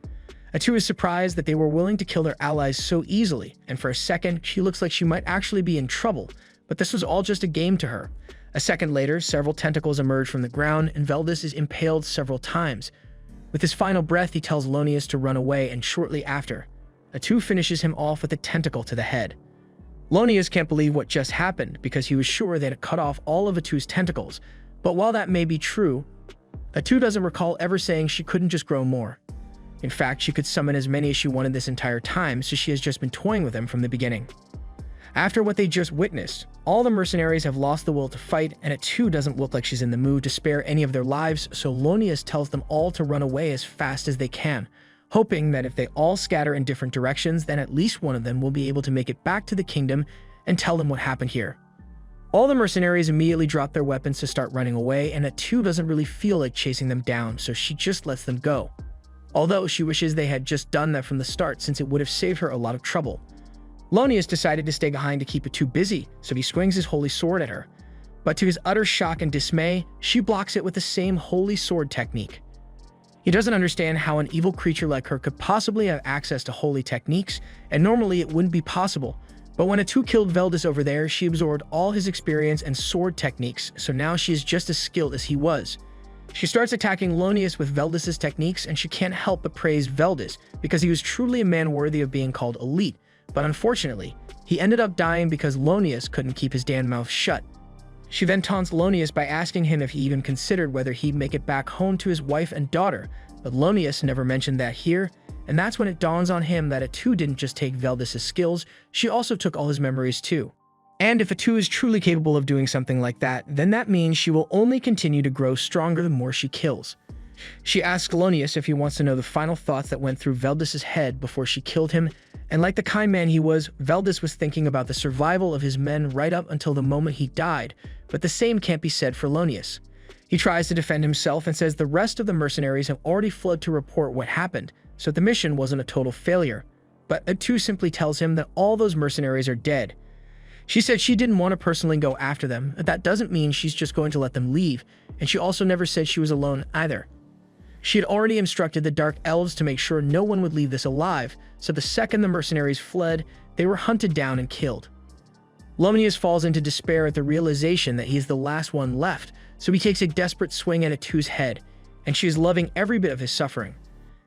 [SPEAKER 1] Atu is surprised that they were willing to kill their allies so easily, and for a second, she looks like she might actually be in trouble, but this was all just a game to her. A second later, several tentacles emerge from the ground, and Veldis is impaled several times. With his final breath, he tells Lonius to run away, and shortly after, Atu finishes him off with a tentacle to the head. Lonius can't believe what just happened because he was sure they had cut off all of Atu's tentacles, but while that may be true, Atu doesn't recall ever saying she couldn't just grow more. In fact, she could summon as many as she wanted this entire time, so she has just been toying with them from the beginning. After what they just witnessed, all the mercenaries have lost the will to fight, and Atu doesn't look like she's in the mood to spare any of their lives, so Lonius tells them all to run away as fast as they can, hoping that if they all scatter in different directions, then at least one of them will be able to make it back to the kingdom and tell them what happened here. All the mercenaries immediately drop their weapons to start running away, and Atu doesn't really feel like chasing them down, so she just lets them go. Although she wishes they had just done that from the start since it would have saved her a lot of trouble. Lonius decided to stay behind to keep Atu busy, so he swings his holy sword at her. But to his utter shock and dismay, she blocks it with the same holy sword technique. He doesn't understand how an evil creature like her could possibly have access to holy techniques, and normally it wouldn't be possible. But when Atu killed Veldis over there, she absorbed all his experience and sword techniques, so now she is just as skilled as he was. She starts attacking Lonius with Veldis' techniques, and she can't help but praise Veldis because he was truly a man worthy of being called elite, but unfortunately, he ended up dying because Lonius couldn't keep his damn mouth shut. She then taunts Lonius by asking him if he even considered whether he'd make it back home to his wife and daughter, but Lonius never mentioned that here, and that's when it dawns on him that Atu didn't just take Veldis' skills, she also took all his memories too. And if Atu is truly capable of doing something like that, then that means she will only continue to grow stronger the more she kills. She asks Lonius if he wants to know the final thoughts that went through Veldis' head before she killed him, and like the kind man he was, Veldis was thinking about the survival of his men right up until the moment he died, but the same can't be said for Lonius. He tries to defend himself and says the rest of the mercenaries have already fled to report what happened, so the mission wasn't a total failure. But Atu simply tells him that all those mercenaries are dead. She said she didn't want to personally go after them, but that doesn't mean she's just going to let them leave, and she also never said she was alone either. She had already instructed the Dark Elves to make sure no one would leave this alive, so the second the mercenaries fled, they were hunted down and killed. Lonius falls into despair at the realization that he is the last one left, so he takes a desperate swing at Atu's head, and she is loving every bit of his suffering.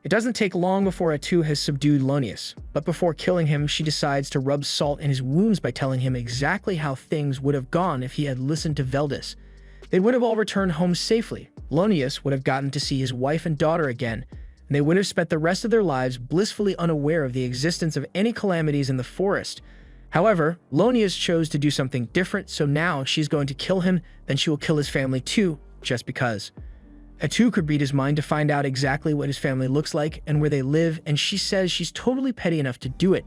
[SPEAKER 1] It doesn't take long before Atu has subdued Lonius, but before killing him, she decides to rub salt in his wounds by telling him exactly how things would have gone if he had listened to Veldis. They would have all returned home safely. Lonius would have gotten to see his wife and daughter again, and they would have spent the rest of their lives blissfully unaware of the existence of any calamities in the forest. However, Lonius chose to do something different, so now she's going to kill him, then she will kill his family too, just because. Atu could read his mind to find out exactly what his family looks like and where they live, and she says she's totally petty enough to do it.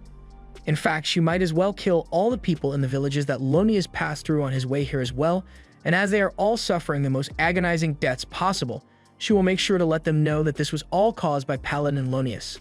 [SPEAKER 1] In fact, she might as well kill all the people in the villages that Lonius passed through on his way here as well, and as they are all suffering the most agonizing deaths possible, she will make sure to let them know that this was all caused by Paladin Lonius.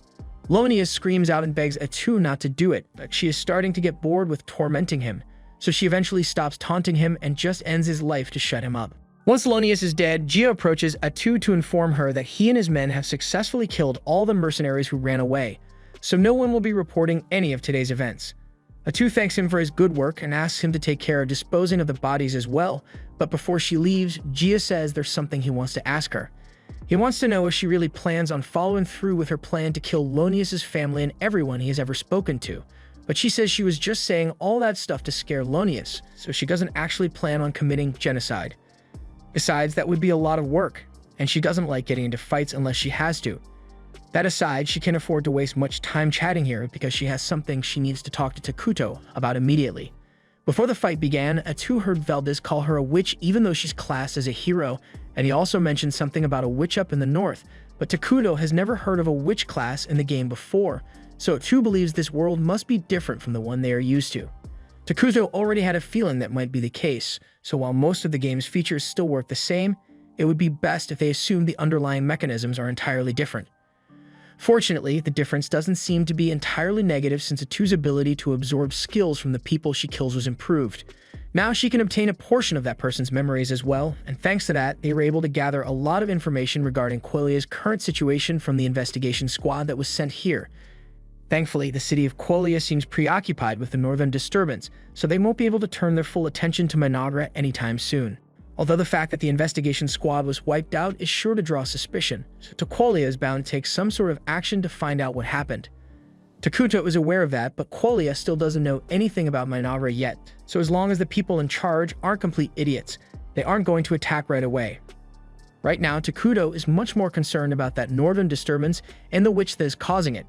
[SPEAKER 1] Lonius screams out and begs Atu not to do it, but she is starting to get bored with tormenting him, so she eventually stops taunting him and just ends his life to shut him up. Once Lonius is dead, Gia approaches Atu to inform her that he and his men have successfully killed all the mercenaries who ran away, so no one will be reporting any of today's events. Atu thanks him for his good work and asks him to take care of disposing of the bodies as well, but before she leaves, Gia says there's something he wants to ask her. He wants to know if she really plans on following through with her plan to kill Lonius's family and everyone he has ever spoken to, but she says she was just saying all that stuff to scare Lonius, so she doesn't actually plan on committing genocide. Besides, that would be a lot of work, and she doesn't like getting into fights unless she has to. That aside, she can't afford to waste much time chatting here because she has something she needs to talk to Takuto about immediately. Before the fight began, Atu heard Valdez call her a witch even though she's classed as a hero, and he also mentioned something about a witch up in the north, but Takuto has never heard of a witch class in the game before, so Atu believes this world must be different from the one they are used to. Takuto already had a feeling that might be the case, so while most of the game's features still work the same, it would be best if they assumed the underlying mechanisms are entirely different. Fortunately, the difference doesn't seem to be entirely negative since Atu's ability to absorb skills from the people she kills was improved. Now she can obtain a portion of that person's memories as well, and thanks to that, they were able to gather a lot of information regarding Quelia's current situation from the investigation squad that was sent here. Thankfully, the city of Quelia seems preoccupied with the northern disturbance, so they won't be able to turn their full attention to Minagra anytime soon. Although the fact that the investigation squad was wiped out is sure to draw suspicion, so Quelia is bound to take some sort of action to find out what happened. Takuto is aware of that, but Quelia still doesn't know anything about Minagra yet, so as long as the people in charge aren't complete idiots, they aren't going to attack right away. Right now, Takuto is much more concerned about that northern disturbance and the witch that is causing it.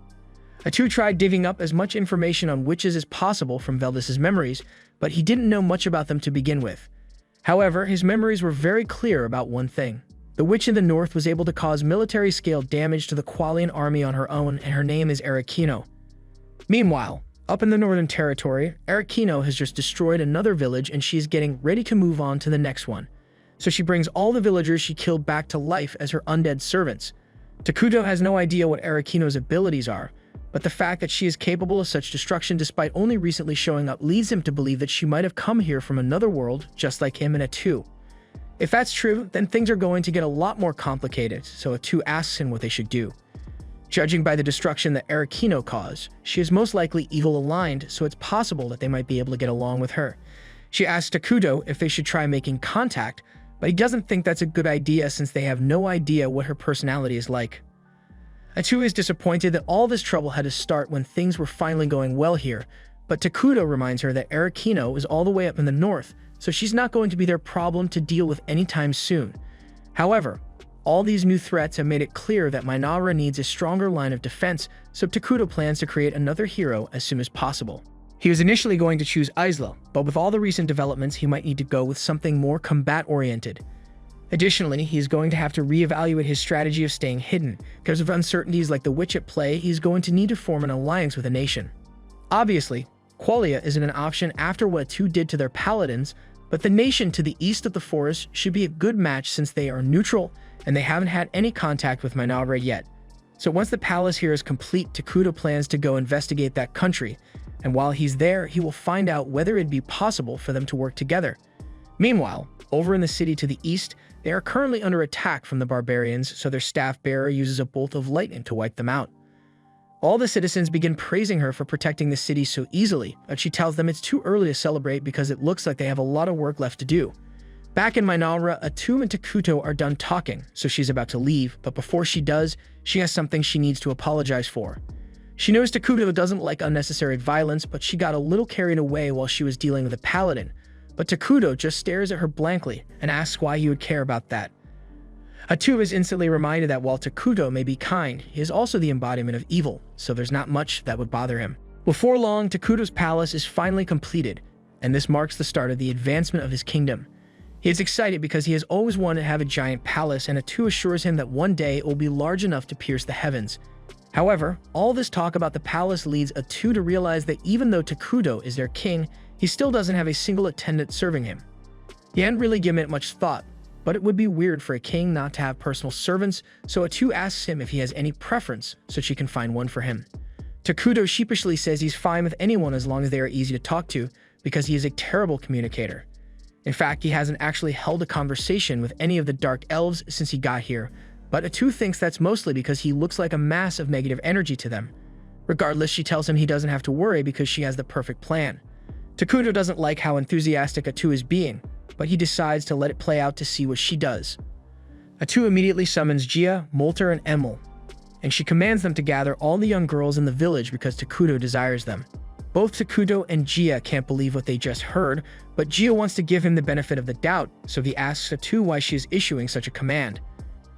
[SPEAKER 1] Atu tried digging up as much information on witches as possible from Valdez's memories, but he didn't know much about them to begin with. However, his memories were very clear about one thing. The witch in the north was able to cause military-scale damage to the Qualian army on her own, and her name is Arikino. Meanwhile, up in the Northern Territory, Arikino has just destroyed another village and she is getting ready to move on to the next one. So she brings all the villagers she killed back to life as her undead servants. Takuto has no idea what Arikino's abilities are, but the fact that she is capable of such destruction despite only recently showing up leads him to believe that she might have come here from another world just like him and Atu. If that's true, then things are going to get a lot more complicated, so Atu asks him what they should do. Judging by the destruction that Arikino caused, she is most likely evil-aligned, so it's possible that they might be able to get along with her. She asks Takuto if they should try making contact, but he doesn't think that's a good idea since they have no idea what her personality is like. Atu is disappointed that all this trouble had to start when things were finally going well here, but Takuto reminds her that Arikino is all the way up in the north, so she's not going to be their problem to deal with anytime soon. However, all these new threats have made it clear that Minagra needs a stronger line of defense, so Takuto plans to create another hero as soon as possible. He was initially going to choose Isla, but with all the recent developments, he might need to go with something more combat-oriented. Additionally, he is going to have to reevaluate his strategy of staying hidden. Because of uncertainties like the witch at play, he's going to need to form an alliance with a nation. Obviously, Qualia isn't an option after what Atu did to their paladins, but the nation to the east of the forest should be a good match since they are neutral and they haven't had any contact with Minagra yet. So once the palace here is complete, Takuto plans to go investigate that country, and while he's there, he will find out whether it'd be possible for them to work together. Meanwhile, over in the city to the east, they are currently under attack from the barbarians, so their staff bearer uses a bolt of lightning to wipe them out. All the citizens begin praising her for protecting the city so easily, but she tells them it's too early to celebrate because it looks like they have a lot of work left to do. Back in Minagra, Atu and Takuto are done talking, so she's about to leave, but before she does, she has something she needs to apologize for. She knows Takuto doesn't like unnecessary violence, but she got a little carried away while she was dealing with a paladin. But Takuto just stares at her blankly and asks why he would care about that. Atu is instantly reminded that while Takuto may be kind, he is also the embodiment of evil, so there's not much that would bother him. Before long, Takuto's palace is finally completed, and this marks the start of the advancement of his kingdom. He is excited because he has always wanted to have a giant palace, and Atu assures him that one day it will be large enough to pierce the heavens. However, all this talk about the palace leads Atu to realize that even though Takuto is their king, he still doesn't have a single attendant serving him. He hadn't really given it much thought, but it would be weird for a king not to have personal servants, so Atu asks him if he has any preference so she can find one for him. Takuto sheepishly says he's fine with anyone as long as they are easy to talk to, because he is a terrible communicator. In fact, he hasn't actually held a conversation with any of the dark elves since he got here, but Atu thinks that's mostly because he looks like a mass of negative energy to them. Regardless, she tells him he doesn't have to worry because she has the perfect plan. Takuto doesn't like how enthusiastic Atu is being, but he decides to let it play out to see what she does. Atu immediately summons Gia, Molter, and Emil, and she commands them to gather all the young girls in the village because Takuto desires them. Both Takuto and Gia can't believe what they just heard, but Gia wants to give him the benefit of the doubt, so he asks Atu why she is issuing such a command.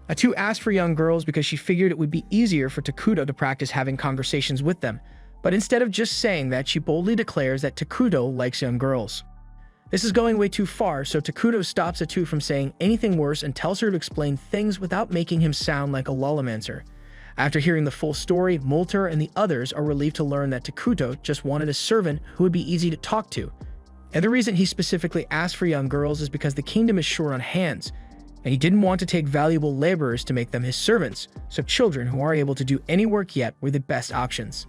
[SPEAKER 1] Atu asked for young girls because she figured it would be easier for Takuto to practice having conversations with them, but instead of just saying that, she boldly declares that Takuto likes young girls. This is going way too far, so Takuto stops Atu from saying anything worse and tells her to explain things without making him sound like a lullamancer. After hearing the full story, Molter and the others are relieved to learn that Takuto just wanted a servant who would be easy to talk to. And the reason he specifically asked for young girls is because the kingdom is short on hands, and he didn't want to take valuable laborers to make them his servants, so children who aren't able to do any work yet were the best options.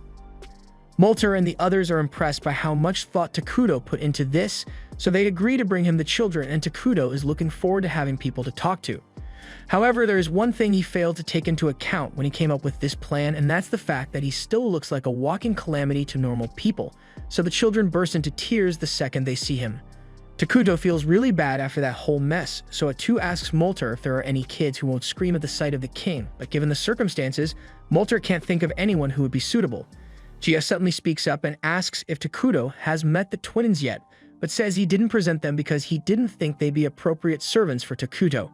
[SPEAKER 1] Molter and the others are impressed by how much thought Takuto put into this, so they agree to bring him the children, and Takuto is looking forward to having people to talk to. However, there is one thing he failed to take into account when he came up with this plan, and that's the fact that he still looks like a walking calamity to normal people, so the children burst into tears the second they see him. Takuto feels really bad after that whole mess, so Atu asks Molter if there are any kids who won't scream at the sight of the king, but given the circumstances, Molter can't think of anyone who would be suitable. Gia suddenly speaks up and asks if Takuto has met the twins yet, but says he didn't present them because he didn't think they'd be appropriate servants for Takuto.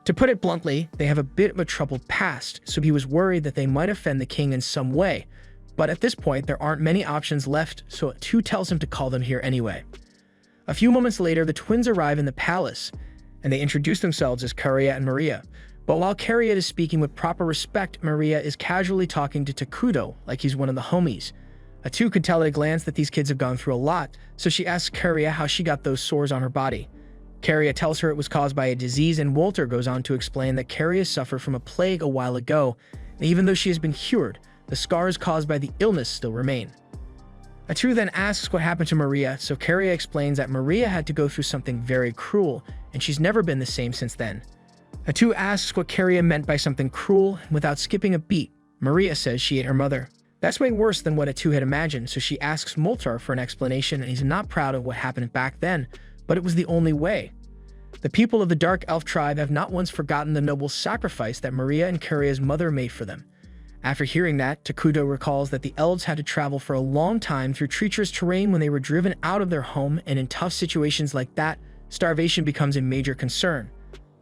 [SPEAKER 1] To put it bluntly, they have a bit of a troubled past, so he was worried that they might offend the king in some way, but at this point there aren't many options left, so Atu tells him to call them here anyway. A few moments later, the twins arrive in the palace, and they introduce themselves as Karia and Maria. But while Karia is speaking with proper respect, Maria is casually talking to Takuto like he's one of the homies. Atu could tell at a glance that these kids have gone through a lot, so she asks Karia how she got those sores on her body. Karia tells her it was caused by a disease, and Walter goes on to explain that Karia suffered from a plague a while ago, and even though she has been cured, the scars caused by the illness still remain. Atu then asks what happened to Maria, so Karia explains that Maria had to go through something very cruel, and she's never been the same since then. Atu asks what Karia meant by something cruel, and without skipping a beat, Maria says she ate her mother. That's way worse than what Atu had imagined, so she asks Moltar for an explanation, and he's not proud of what happened back then, but it was the only way. The people of the Dark Elf tribe have not once forgotten the noble sacrifice that Maria and Karia's mother made for them. After hearing that, Takuto recalls that the elves had to travel for a long time through treacherous terrain when they were driven out of their home, and in tough situations like that, starvation becomes a major concern.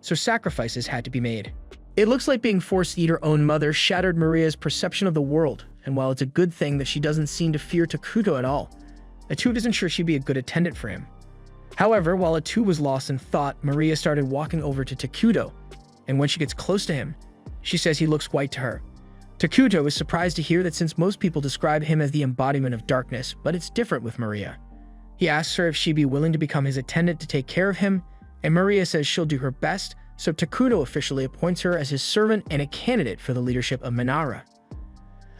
[SPEAKER 1] So sacrifices had to be made. It looks like being forced to eat her own mother shattered Maria's perception of the world, and while it's a good thing that she doesn't seem to fear Takuto at all, Atu isn't sure she'd be a good attendant for him. However, while Atu was lost in thought, Maria started walking over to Takuto, and when she gets close to him, she says he looks white to her. Takuto is surprised to hear that since most people describe him as the embodiment of darkness, but it's different with Maria. He asks her if she'd be willing to become his attendant to take care of him, and Maria says she'll do her best, so Takuto officially appoints her as his servant and a candidate for the leadership of Minara.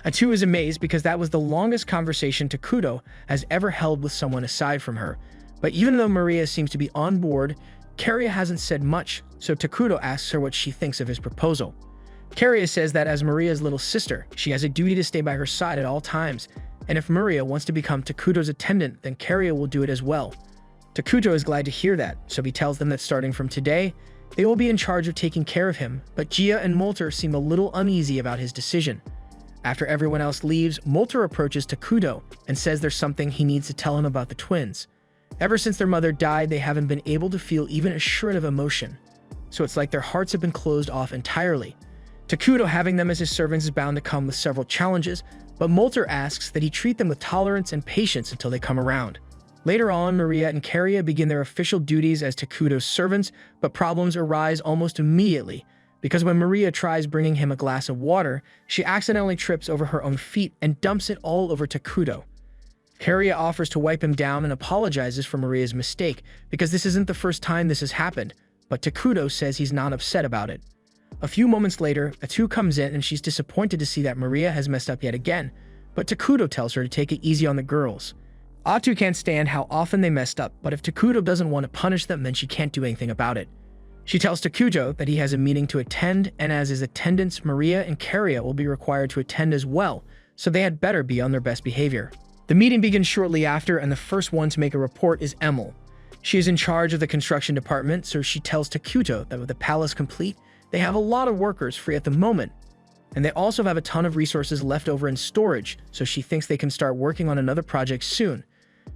[SPEAKER 1] Atu is amazed because that was the longest conversation Takuto has ever held with someone aside from her, but even though Maria seems to be on board, Karia hasn't said much, so Takuto asks her what she thinks of his proposal. Karia says that as Maria's little sister, she has a duty to stay by her side at all times, and if Maria wants to become Takuto's attendant, then Karia will do it as well. Takuto is glad to hear that, so he tells them that starting from today, they will be in charge of taking care of him, but Gia and Molter seem a little uneasy about his decision. After everyone else leaves, Molter approaches Takuto and says there's something he needs to tell him about the twins. Ever since their mother died, they haven't been able to feel even a shred of emotion, so it's like their hearts have been closed off entirely. Takuto having them as his servants is bound to come with several challenges, but Molter asks that he treat them with tolerance and patience until they come around. Later on, Maria and Karia begin their official duties as Takuto's servants, but problems arise almost immediately, because when Maria tries bringing him a glass of water, she accidentally trips over her own feet and dumps it all over Takuto. Karia offers to wipe him down and apologizes for Maria's mistake, because this isn't the first time this has happened, but Takuto says he's not upset about it. A few moments later, Atu comes in and she's disappointed to see that Maria has messed up yet again, but Takuto tells her to take it easy on the girls. Atu can't stand how often they messed up, but if Takuto doesn't want to punish them, then she can't do anything about it. She tells Takuto that he has a meeting to attend, and as his attendants, Maria and Karia will be required to attend as well, so they had better be on their best behavior. The meeting begins shortly after, and the first one to make a report is Emil. She is in charge of the construction department, so she tells Takuto that with the palace complete, they have a lot of workers free at the moment, and they also have a ton of resources left over in storage, so she thinks they can start working on another project soon.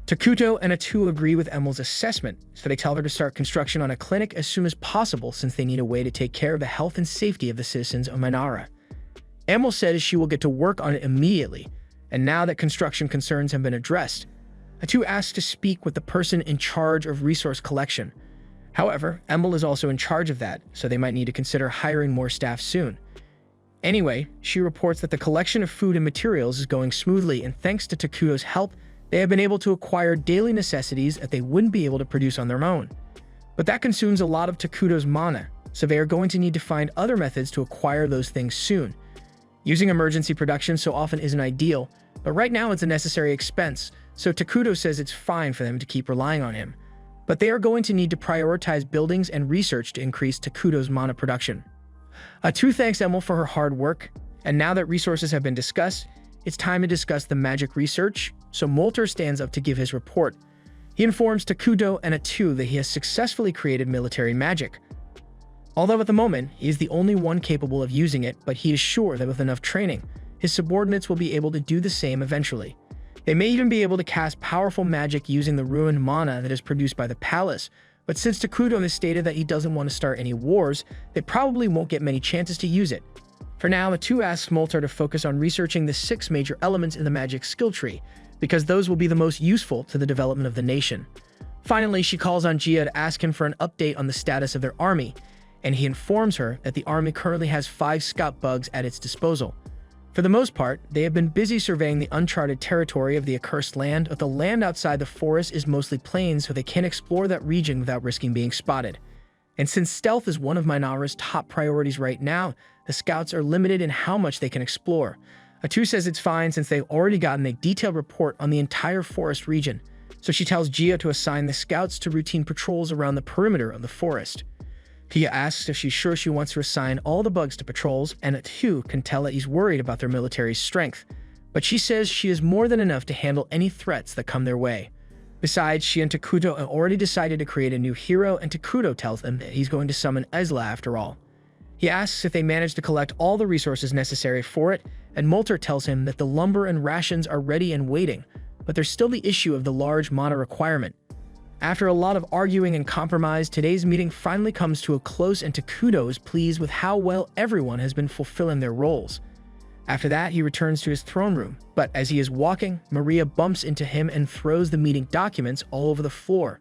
[SPEAKER 1] Takuto and Atu agree with Emil's assessment, so they tell her to start construction on a clinic as soon as possible since they need a way to take care of the health and safety of the citizens of Minara. Emil says she will get to work on it immediately, and now that construction concerns have been addressed, Atu asks to speak with the person in charge of resource collection. However, Emil is also in charge of that, so they might need to consider hiring more staff soon. Anyway, she reports that the collection of food and materials is going smoothly, and thanks to Takuto's help, they have been able to acquire daily necessities that they wouldn't be able to produce on their own. But that consumes a lot of Takuto's mana, so they are going to need to find other methods to acquire those things soon. Using emergency production so often isn't ideal, but right now it's a necessary expense, so Takuto says it's fine for them to keep relying on him. But they are going to need to prioritize buildings and research to increase Takuto's mana production. Atu thanks Emil for her hard work, and now that resources have been discussed, it's time to discuss the magic research, so Molter stands up to give his report. He informs Takuto and Atu that he has successfully created military magic. Although at the moment, he is the only one capable of using it, but he is sure that with enough training, his subordinates will be able to do the same eventually. They may even be able to cast powerful magic using the ruined mana that is produced by the palace, but since Takuto has stated that he doesn't want to start any wars, they probably won't get many chances to use it. For now, Atu asks Molter to focus on researching the 6 major elements in the magic skill tree, because those will be the most useful to the development of the nation. Finally, she calls on Gia to ask him for an update on the status of their army, and he informs her that the army currently has 5 scout bugs at its disposal. For the most part, they have been busy surveying the uncharted territory of the accursed land, but the land outside the forest is mostly plains, so they can explore that region without risking being spotted. And since stealth is one of Minara's top priorities right now, the scouts are limited in how much they can explore. Atu says it's fine since they've already gotten a detailed report on the entire forest region, so she tells Gia to assign the scouts to routine patrols around the perimeter of the forest. Gia asks if she's sure she wants to assign all the bugs to patrols, and Atu can tell that he's worried about their military strength, but she says she is more than enough to handle any threats that come their way. Besides, she and Takuto have already decided to create a new hero, and Takuto tells them that he's going to summon Ezla after all. He asks if they managed to collect all the resources necessary for it, and Molter tells him that the lumber and rations are ready and waiting, but there's still the issue of the large mana requirement. After a lot of arguing and compromise, today's meeting finally comes to a close, and Takuto is pleased with how well everyone has been fulfilling their roles. After that, he returns to his throne room, but as he is walking, Maria bumps into him and throws the meeting documents all over the floor.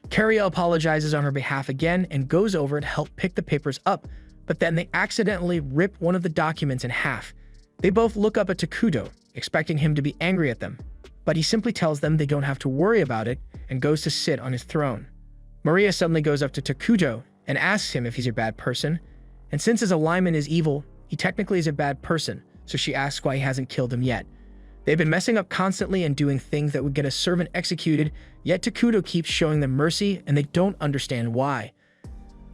[SPEAKER 1] Karia apologizes on her behalf again and goes over to help pick the papers up, but then they accidentally rip one of the documents in half. They both look up at Takuto, expecting him to be angry at them, but he simply tells them they don't have to worry about it and goes to sit on his throne. Maria suddenly goes up to Takuto and asks him if he's a bad person, and since his alignment is evil, he technically is a bad person, so she asks why he hasn't killed him yet. They've been messing up constantly and doing things that would get a servant executed, yet Takuto keeps showing them mercy and they don't understand why.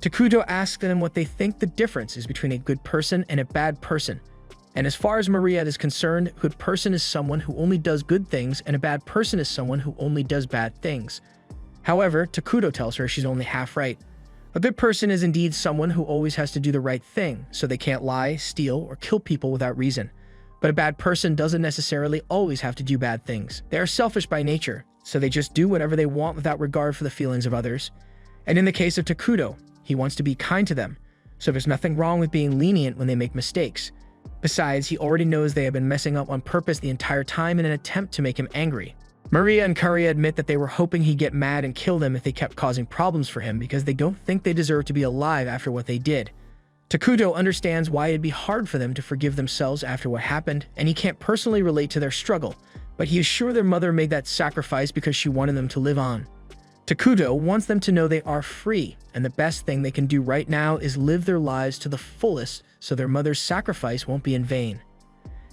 [SPEAKER 1] Takuto asks them what they think the difference is between a good person and a bad person. And as far as Maria is concerned, a good person is someone who only does good things and a bad person is someone who only does bad things. However, Takuto tells her she's only half right. A good person is indeed someone who always has to do the right thing, so they can't lie, steal, or kill people without reason. But a bad person doesn't necessarily always have to do bad things. They are selfish by nature, so they just do whatever they want without regard for the feelings of others. And in the case of Takuto, he wants to be kind to them, so there's nothing wrong with being lenient when they make mistakes. Besides, he already knows they have been messing up on purpose the entire time in an attempt to make him angry. Maria and Karia admit that they were hoping he'd get mad and kill them if they kept causing problems for him because they don't think they deserve to be alive after what they did. Takuto understands why it'd be hard for them to forgive themselves after what happened, and he can't personally relate to their struggle, but he is sure their mother made that sacrifice because she wanted them to live on. Takuto wants them to know they are free, and the best thing they can do right now is live their lives to the fullest so their mother's sacrifice won't be in vain.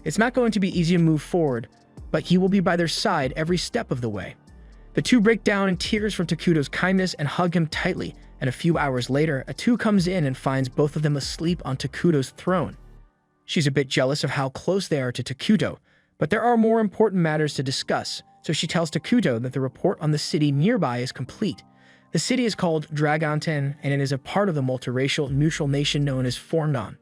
[SPEAKER 1] It's not going to be easy to move forward, but he will be by their side every step of the way. The two break down in tears from Takuto's kindness and hug him tightly, and a few hours later, Atu comes in and finds both of them asleep on Takuto's throne. She's a bit jealous of how close they are to Takuto, but there are more important matters to discuss, so she tells Takuto that the report on the city nearby is complete. The city is called Dragonten, and it is a part of the multiracial neutral nation known as Fornon.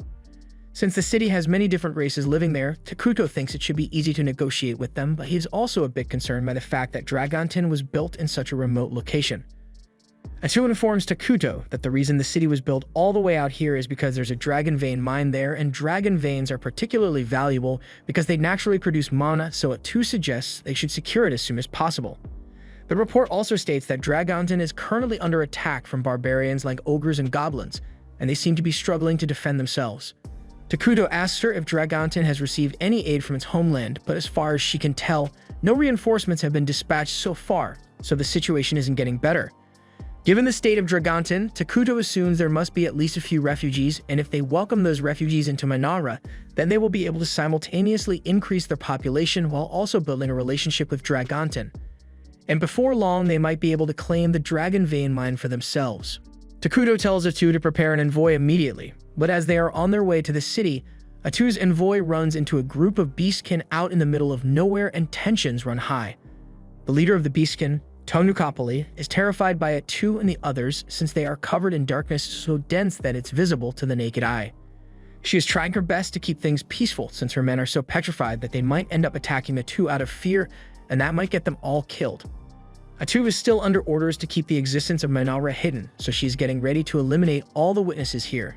[SPEAKER 1] Since the city has many different races living there, Takuto thinks it should be easy to negotiate with them, but he is also a bit concerned by the fact that Dragonten was built in such a remote location. Atu informs Takuto that the reason the city was built all the way out here is because there's a dragon vein mine there, and dragon veins are particularly valuable because they naturally produce mana, so Atu suggests they should secure it as soon as possible. The report also states that Dragonten is currently under attack from barbarians like ogres and goblins, and they seem to be struggling to defend themselves. Takuto asks her if Dragonten has received any aid from its homeland, but as far as she can tell, no reinforcements have been dispatched so far, so the situation isn't getting better. Given the state of Dragonten, Takuto assumes there must be at least a few refugees, and if they welcome those refugees into Manara, then they will be able to simultaneously increase their population while also building a relationship with Dragonten. And before long, they might be able to claim the Dragon Vein mine for themselves. Takuto tells Atu to prepare an envoy immediately, but as they are on their way to the city, Atu's envoy runs into a group of beastkin out in the middle of nowhere and tensions run high. The leader of the beastkin, Tonukapali, is terrified by Atu and the others since they are covered in darkness so dense that it's visible to the naked eye. She is trying her best to keep things peaceful since her men are so petrified that they might end up attacking the two out of fear, and that might get them all killed. Atu is still under orders to keep the existence of Manara hidden, so she's getting ready to eliminate all the witnesses here.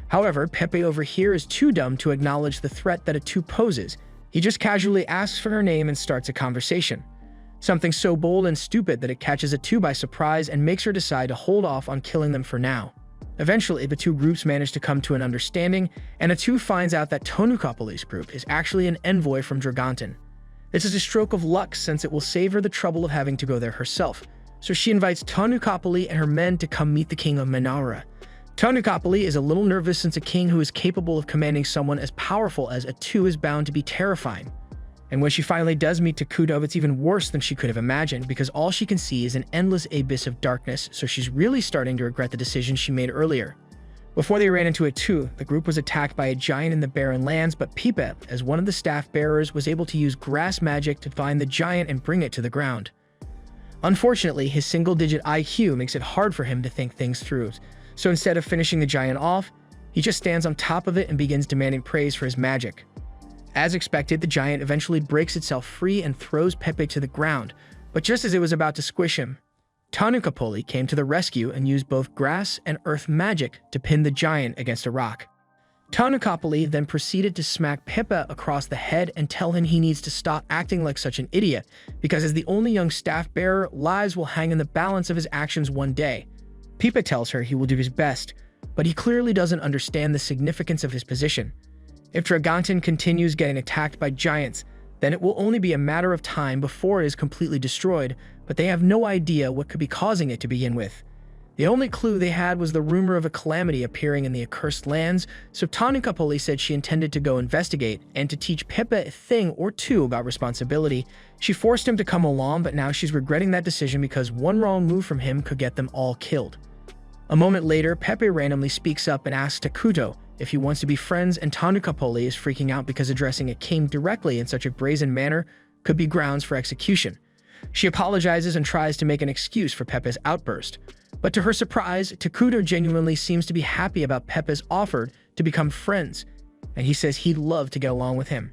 [SPEAKER 1] However, Pepe over here is too dumb to acknowledge the threat that Atu poses. He just casually asks for her name and starts a conversation. Something so bold and stupid that it catches Atu by surprise and makes her decide to hold off on killing them for now. Eventually, the two groups manage to come to an understanding, and Atu finds out that Tonukapali's group is actually an envoy from Dragonten. This is a stroke of luck since it will save her the trouble of having to go there herself, so she invites Tonukapali and her men to come meet the king of Manara. Tonukapali is a little nervous since a king who is capable of commanding someone as powerful as Atu is bound to be terrifying. And when she finally does meet Takuto, it's even worse than she could have imagined because all she can see is an endless abyss of darkness, so she's really starting to regret the decision she made earlier. Before they ran into Atu, the group was attacked by a giant in the barren lands, but Pipe, as one of the staff bearers, was able to use grass magic to find the giant and bring it to the ground. Unfortunately, his single-digit IQ makes it hard for him to think things through, so instead of finishing the giant off, he just stands on top of it and begins demanding praise for his magic. As expected, the giant eventually breaks itself free and throws Pepe to the ground, but just as it was about to squish him, Tonukapali came to the rescue and used both grass and earth magic to pin the giant against a rock. Tonukapali then proceeded to smack Pepe across the head and tell him he needs to stop acting like such an idiot, because as the only young staff bearer, lives will hang in the balance of his actions one day. Pepe tells her he will do his best, but he clearly doesn't understand the significance of his position. If Dragonten continues getting attacked by giants, then it will only be a matter of time before it is completely destroyed, but they have no idea what could be causing it to begin with. The only clue they had was the rumor of a calamity appearing in the accursed lands, so Tonukapali said she intended to go investigate and to teach Pepe a thing or two about responsibility. She forced him to come along, but now she's regretting that decision because one wrong move from him could get them all killed. A moment later, Pepe randomly speaks up and asks Takuto if he wants to be friends, and Tonukapali is freaking out because addressing a king directly in such a brazen manner could be grounds for execution. She apologizes and tries to make an excuse for Pepe's outburst. But to her surprise, Takuto genuinely seems to be happy about Pepe's offer to become friends, and he says he'd love to get along with him.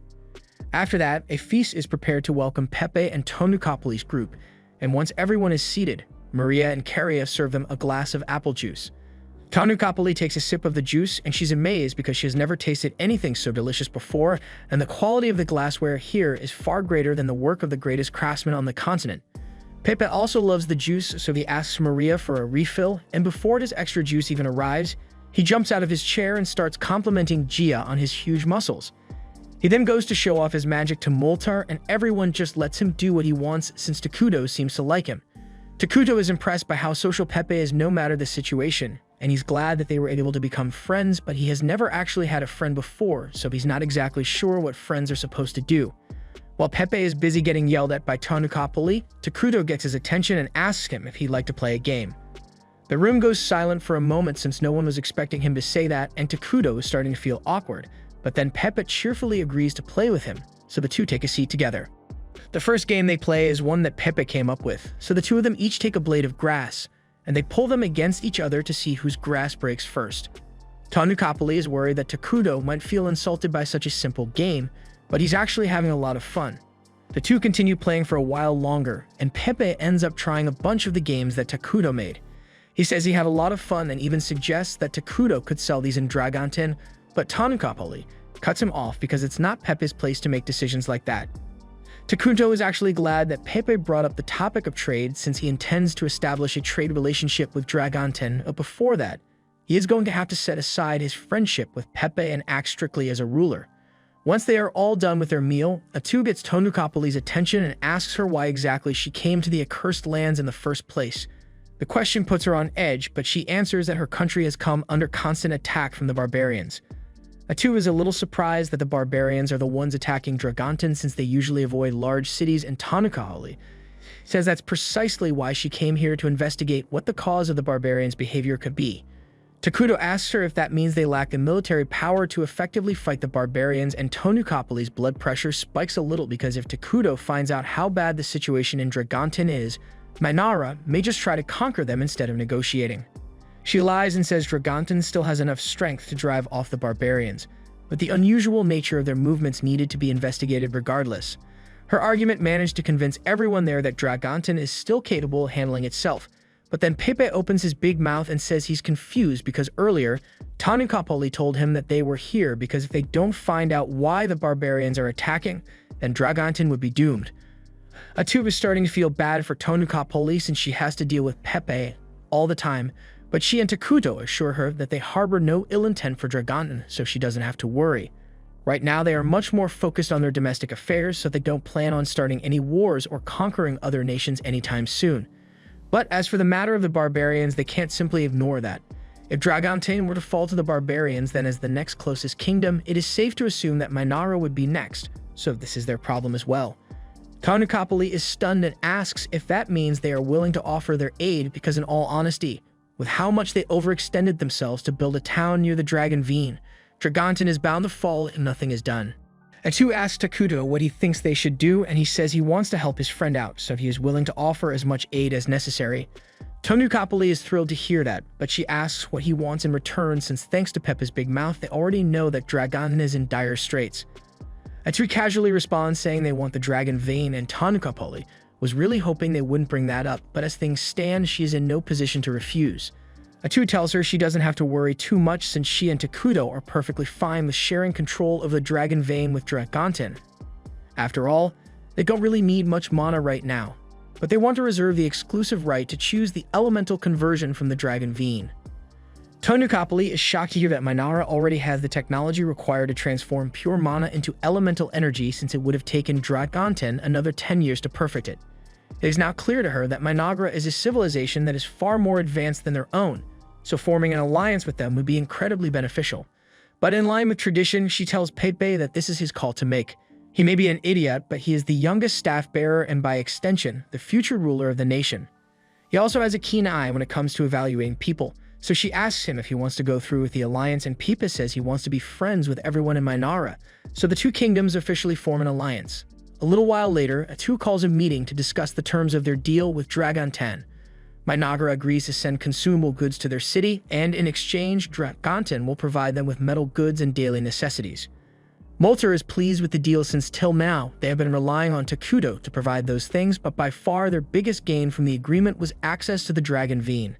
[SPEAKER 1] After that, a feast is prepared to welcome Pepe and Tonukapali's group, and once everyone is seated, Maria and Karia serve them a glass of apple juice. Tonukapali takes a sip of the juice, and she's amazed because she has never tasted anything so delicious before, and the quality of the glassware here is far greater than the work of the greatest craftsman on the continent. Pepe also loves the juice, so he asks Maria for a refill, and before his extra juice even arrives, he jumps out of his chair and starts complimenting Gia on his huge muscles. He then goes to show off his magic to Moltar, and everyone just lets him do what he wants since Takuto seems to like him. Takuto is impressed by how social Pepe is no matter the situation, and he's glad that they were able to become friends, but he has never actually had a friend before, so he's not exactly sure what friends are supposed to do. While Pepe is busy getting yelled at by Tanukapoli, Takuto gets his attention and asks him if he'd like to play a game. The room goes silent for a moment since no one was expecting him to say that, and Takuto is starting to feel awkward, but then Pepe cheerfully agrees to play with him, so the two take a seat together. The first game they play is one that Pepe came up with, so the two of them each take a blade of grass, and they pull them against each other to see whose grass breaks first. Tanukapoli is worried that Takuto might feel insulted by such a simple game, but he's actually having a lot of fun. The two continue playing for a while longer, and Pepe ends up trying a bunch of the games that Takuto made. He says he had a lot of fun and even suggests that Takuto could sell these in Dragonten, but Tanukapoli cuts him off because it's not Pepe's place to make decisions like that. Takuto is actually glad that Pepe brought up the topic of trade since he intends to establish a trade relationship with Dragonten, but before that, he is going to have to set aside his friendship with Pepe and act strictly as a ruler. Once they are all done with their meal, Atu gets Tanukapoli's attention and asks her why exactly she came to the accursed lands in the first place. The question puts her on edge, but she answers that her country has come under constant attack from the barbarians. Atu is a little surprised that the barbarians are the ones attacking Dragonten since they usually avoid large cities, and Tanukaholi says that's precisely why she came here to investigate what the cause of the barbarians' behavior could be. Takuto asks her if that means they lack the military power to effectively fight the barbarians, and Tanukapoli's blood pressure spikes a little because if Takuto finds out how bad the situation in Dragonten is, Mainara may just try to conquer them instead of negotiating. She lies and says Dragonten still has enough strength to drive off the barbarians, but the unusual nature of their movements needed to be investigated regardless. Her argument managed to convince everyone there that Dragonten is still capable of handling itself, but then Pepe opens his big mouth and says he's confused because earlier, Tanukapoli told him that they were here because if they don't find out why the barbarians are attacking, then Dragonten would be doomed. Atu is starting to feel bad for Tanukapoli since she has to deal with Pepe all the time, but she and Takuto assure her that they harbor no ill intent for Dragonten, so she doesn't have to worry. Right now, they are much more focused on their domestic affairs, so they don't plan on starting any wars or conquering other nations anytime soon. But as for the matter of the barbarians, they can't simply ignore that. If Dragonten were to fall to the barbarians, then as the next closest kingdom, it is safe to assume that Mainara would be next, so this is their problem as well. Tanukapoli is stunned and asks if that means they are willing to offer their aid because in all honesty, with how much they overextended themselves to build a town near the Dragon Veen, Dragonten is bound to fall if nothing is done. Atu asks Takuto what he thinks they should do, and he says he wants to help his friend out, so he is willing to offer as much aid as necessary. Tanukapoli is thrilled to hear that, but she asks what he wants in return since thanks to Pepe's big mouth, they already know that Dragonten is in dire straits. Atu casually responds saying they want the Dragon Vein, and Tanukapoli was really hoping they wouldn't bring that up, but as things stand, she is in no position to refuse. Atu tells her she doesn't have to worry too much since she and Takuto are perfectly fine with sharing control of the Dragon Vein with Dragonten. After all, they don't really need much mana right now, but they want to reserve the exclusive right to choose the elemental conversion from the Dragon Vein. Tanukapoli is shocked to hear that Mainara already has the technology required to transform pure mana into elemental energy since it would have taken Dragonten another 10 years to perfect it. It is now clear to her that Mainara is a civilization that is far more advanced than their own, so forming an alliance with them would be incredibly beneficial. But in line with tradition, she tells Pepe that this is his call to make. He may be an idiot, but he is the youngest staff bearer and by extension, the future ruler of the nation. He also has a keen eye when it comes to evaluating people, so she asks him if he wants to go through with the alliance, and Pepe says he wants to be friends with everyone in Mainara, so the two kingdoms officially form an alliance. A little while later, Atu calls a meeting to discuss the terms of their deal with Dragonten. Mainara agrees to send consumable goods to their city, and in exchange, Dragonten will provide them with metal goods and daily necessities. Molter is pleased with the deal since till now, they have been relying on Takuto to provide those things, but by far their biggest gain from the agreement was access to the Dragon Vein.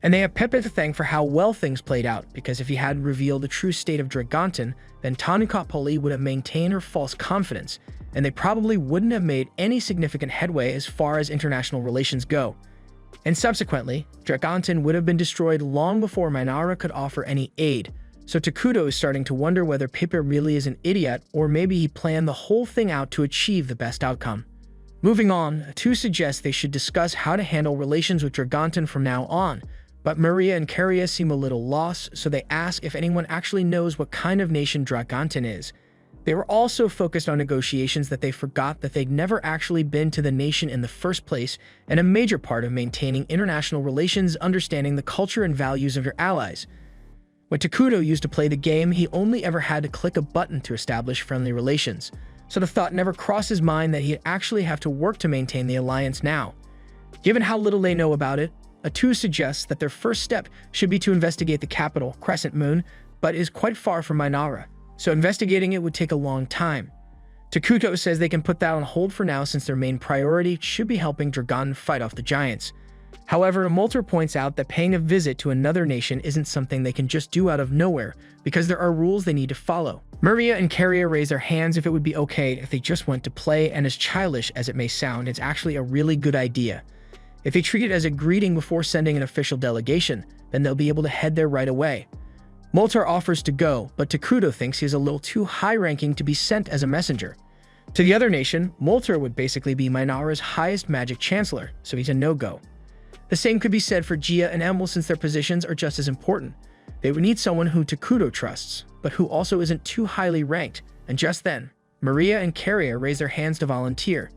[SPEAKER 1] And they have Pepe to thank for how well things played out, because if he had revealed the true state of Dragonten, then Tanukapoli would have maintained her false confidence, and they probably wouldn't have made any significant headway as far as international relations go. And subsequently, Dragonten would have been destroyed long before Mainara could offer any aid, so Takuto is starting to wonder whether Pepe really is an idiot or maybe he planned the whole thing out to achieve the best outcome. Moving on, two suggest they should discuss how to handle relations with Dragonton from now on, but Maria and Caria seem a little lost, so they ask if anyone actually knows what kind of nation Dragonton is. They were all so focused on negotiations that they forgot that they'd never actually been to the nation in the first place, and a major part of maintaining international relations is understanding the culture and values of your allies. When Takuto used to play the game, he only ever had to click a button to establish friendly relations, so the thought never crossed his mind that he'd actually have to work to maintain the alliance now. Given how little they know about it, Atu suggests that their first step should be to investigate the capital, Crescent Moon, but is quite far from Minara, so investigating it would take a long time. Takuto says they can put that on hold for now since their main priority should be helping Dragon fight off the giants. However, Molter points out that paying a visit to another nation isn't something they can just do out of nowhere, because there are rules they need to follow. Maria and Caria raise their hands if it would be okay if they just went to play, and as childish as it may sound, it's actually a really good idea. If they treat it as a greeting before sending an official delegation, then they'll be able to head there right away. Moltar offers to go, but Takuto thinks he's a little too high-ranking to be sent as a messenger. To the other nation, Moltar would basically be Minara's highest magic chancellor, so he's a no-go. The same could be said for Gia and Emil since their positions are just as important. They would need someone who Takuto trusts, but who also isn't too highly ranked, and just then, Maria and Caria raise their hands to volunteer.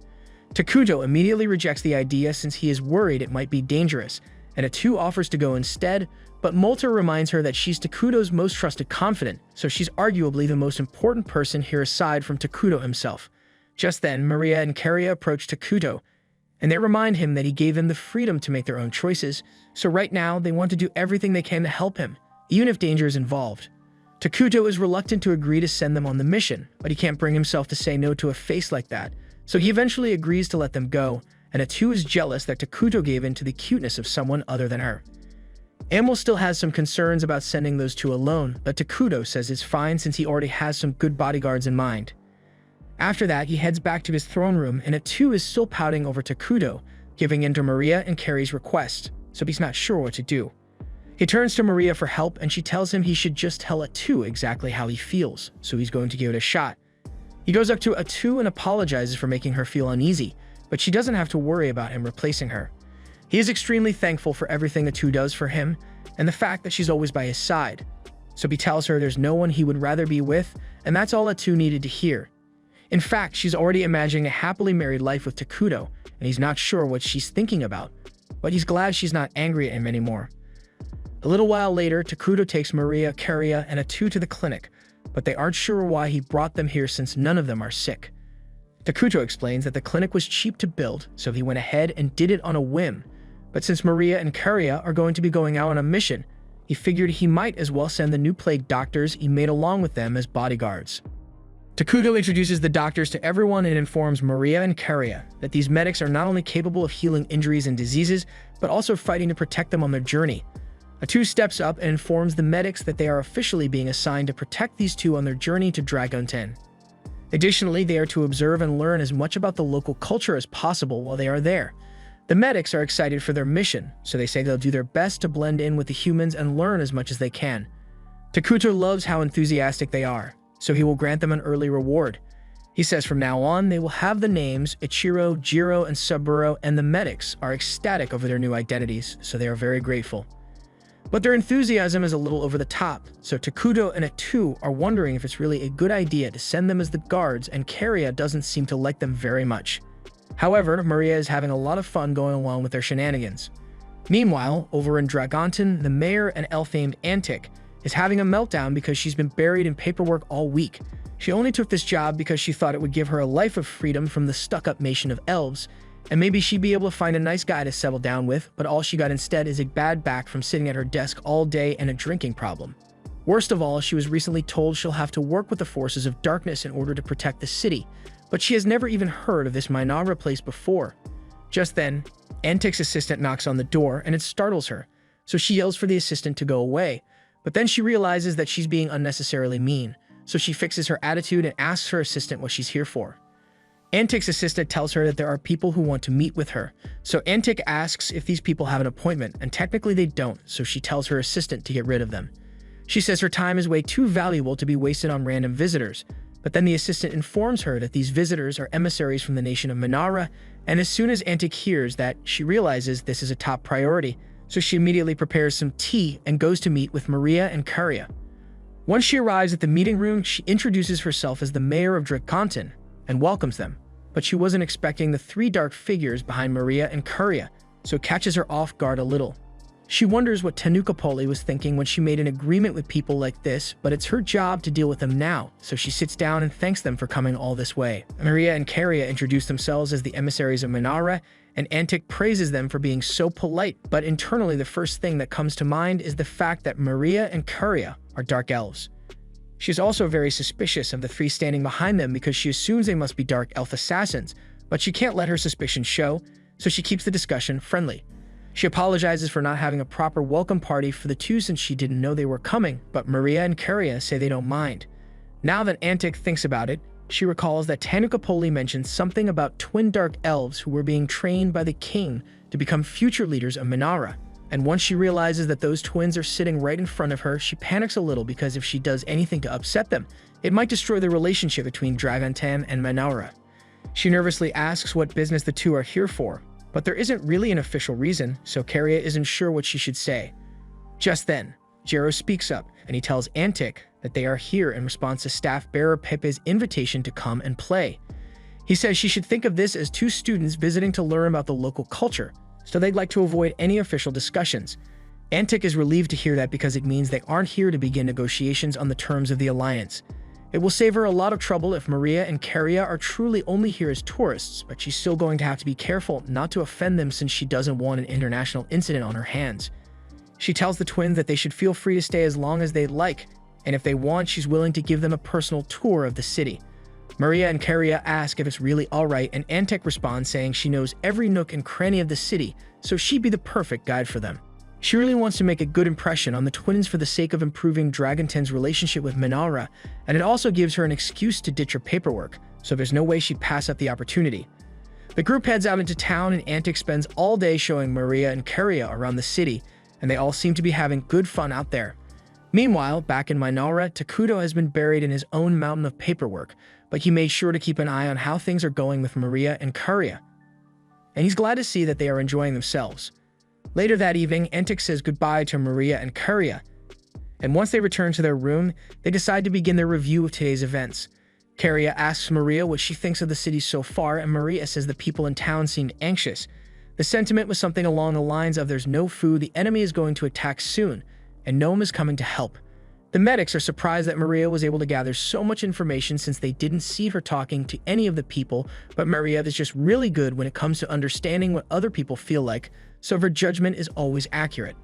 [SPEAKER 1] Takuto immediately rejects the idea since he is worried it might be dangerous, and Atu offers to go instead, but Moltar reminds her that she's Takuto's most trusted confidant, so she's arguably the most important person here aside from Takuto himself. Just then, Maria and Caria approach Takuto, and they remind him that he gave them the freedom to make their own choices, so right now they want to do everything they can to help him, even if danger is involved. Takuto is reluctant to agree to send them on the mission, but he can't bring himself to say no to a face like that, so he eventually agrees to let them go, and Atu is jealous that Takuto gave in to the cuteness of someone other than her. Emil still has some concerns about sending those two alone, but Takuto says it's fine since he already has some good bodyguards in mind. After that, he heads back to his throne room, and Atu is still pouting over Takuto, giving in to Maria and Carrie's request, so he's not sure what to do. He turns to Maria for help, and she tells him he should just tell Atu exactly how he feels, so he's going to give it a shot. He goes up to Atu and apologizes for making her feel uneasy, but she doesn't have to worry about him replacing her. He is extremely thankful for everything Atu does for him, and the fact that she's always by his side. So he tells her there's no one he would rather be with, and that's all Atu needed to hear. In fact, she's already imagining a happily married life with Takuto, and he's not sure what she's thinking about, but he's glad she's not angry at him anymore. A little while later, Takuto takes Maria, Caria, and Atu to the clinic, but they aren't sure why he brought them here since none of them are sick. Takuto explains that the clinic was cheap to build, so he went ahead and did it on a whim, but since Maria and Caria are going to be going out on a mission, he figured he might as well send the new plague doctors he made along with them as bodyguards. Takuto introduces the doctors to everyone and informs Maria and Caria that these medics are not only capable of healing injuries and diseases, but also fighting to protect them on their journey. Atu steps up and informs the medics that they are officially being assigned to protect these two on their journey to Dragonton. Additionally, they are to observe and learn as much about the local culture as possible while they are there. The medics are excited for their mission, so they say they'll do their best to blend in with the humans and learn as much as they can. Takuto loves how enthusiastic they are, so he will grant them an early reward. He says from now on, they will have the names Ichiro, Jiro, and Saburo, and the medics are ecstatic over their new identities, so they are very grateful. But their enthusiasm is a little over the top, so Takuto and Atu are wondering if it's really a good idea to send them as the guards, and Caria doesn't seem to like them very much. However, Maria is having a lot of fun going along with their shenanigans. Meanwhile, over in Dragonton, the mayor and elf-named Antic is having a meltdown because she's been buried in paperwork all week. She only took this job because she thought it would give her a life of freedom from the stuck-up nation of elves, and maybe she'd be able to find a nice guy to settle down with, but all she got instead is a bad back from sitting at her desk all day and a drinking problem. Worst of all, she was recently told she'll have to work with the forces of darkness in order to protect the city, but she has never even heard of this Minara place before. Just then, Antic's assistant knocks on the door and it startles her, so she yells for the assistant to go away, but then she realizes that she's being unnecessarily mean, so she fixes her attitude and asks her assistant what she's here for. Antic's assistant tells her that there are people who want to meet with her, so Antic asks if these people have an appointment, and technically they don't, so she tells her assistant to get rid of them. She says her time is way too valuable to be wasted on random visitors, but then the assistant informs her that these visitors are emissaries from the nation of Minara, And as soon as Antic hears that, she realizes this is a top priority, so she immediately prepares some tea and goes to meet with Maria and Curia. Once she arrives at the meeting room, she introduces herself as the mayor of Dragonton and welcomes them. But she wasn't expecting the three dark figures behind Maria and Curia, so it catches her off guard a little. She wonders what Tenukapoli was thinking when she made an agreement with people like this, but it's her job to deal with them now, so she sits down and thanks them for coming all this way. Maria and Curia introduce themselves as the emissaries of Minara, and Antic praises them for being so polite, but internally the first thing that comes to mind is the fact that Maria and Curia are dark elves. She's also very suspicious of the three standing behind them because she assumes they must be dark elf assassins, but she can't let her suspicions show, so she keeps the discussion friendly. She apologizes for not having a proper welcome party for the two since she didn't know they were coming, but Maria and Curia say they don't mind. Now that Antic thinks about it, she recalls that Tenukapoli mentioned something about twin dark elves who were being trained by the king to become future leaders of Minara. And once she realizes that those twins are sitting right in front of her, she panics a little because if she does anything to upset them, it might destroy the relationship between Dragontan and Minara. She nervously asks what business the two are here for, but there isn't really an official reason, so Curia isn't sure what she should say. Just then, Jero speaks up, and he tells Antic that they are here in response to staff bearer Pepe's invitation to come and play. He says she should think of this as two students visiting to learn about the local culture, so they'd like to avoid any official discussions. Antic is relieved to hear that because it means they aren't here to begin negotiations on the terms of the alliance. It will save her a lot of trouble if Maria and Curia are truly only here as tourists, but she's still going to have to be careful not to offend them since she doesn't want an international incident on her hands. She tells the twins that they should feel free to stay as long as they'd like, and if they want, she's willing to give them a personal tour of the city. Maria and Curia ask if it's really alright, and Antic responds saying she knows every nook and cranny of the city, so she'd be the perfect guide for them. She really wants to make a good impression on the twins for the sake of improving Dragontan's relationship with Minara, and it also gives her an excuse to ditch her paperwork, so there's no way she'd pass up the opportunity. The group heads out into town, and Antic spends all day showing Maria and Curia around the city, and they all seem to be having good fun out there. Meanwhile, back in Minara, Takuto has been buried in his own mountain of paperwork, but he made sure to keep an eye on how things are going with Maria and Curia. And he's glad to see that they are enjoying themselves. Later that evening, Antic says goodbye to Maria and Curia, and once they return to their room, they decide to begin their review of today's events. Curia asks Maria what she thinks of the city so far, and Maria says the people in town seemed anxious. The sentiment was something along the lines of there's no food, the enemy is going to attack soon, and no one is coming to help. The medics are surprised that Maria was able to gather so much information since they didn't see her talking to any of the people, but Maria is just really good when it comes to understanding what other people feel like, so her judgment is always accurate.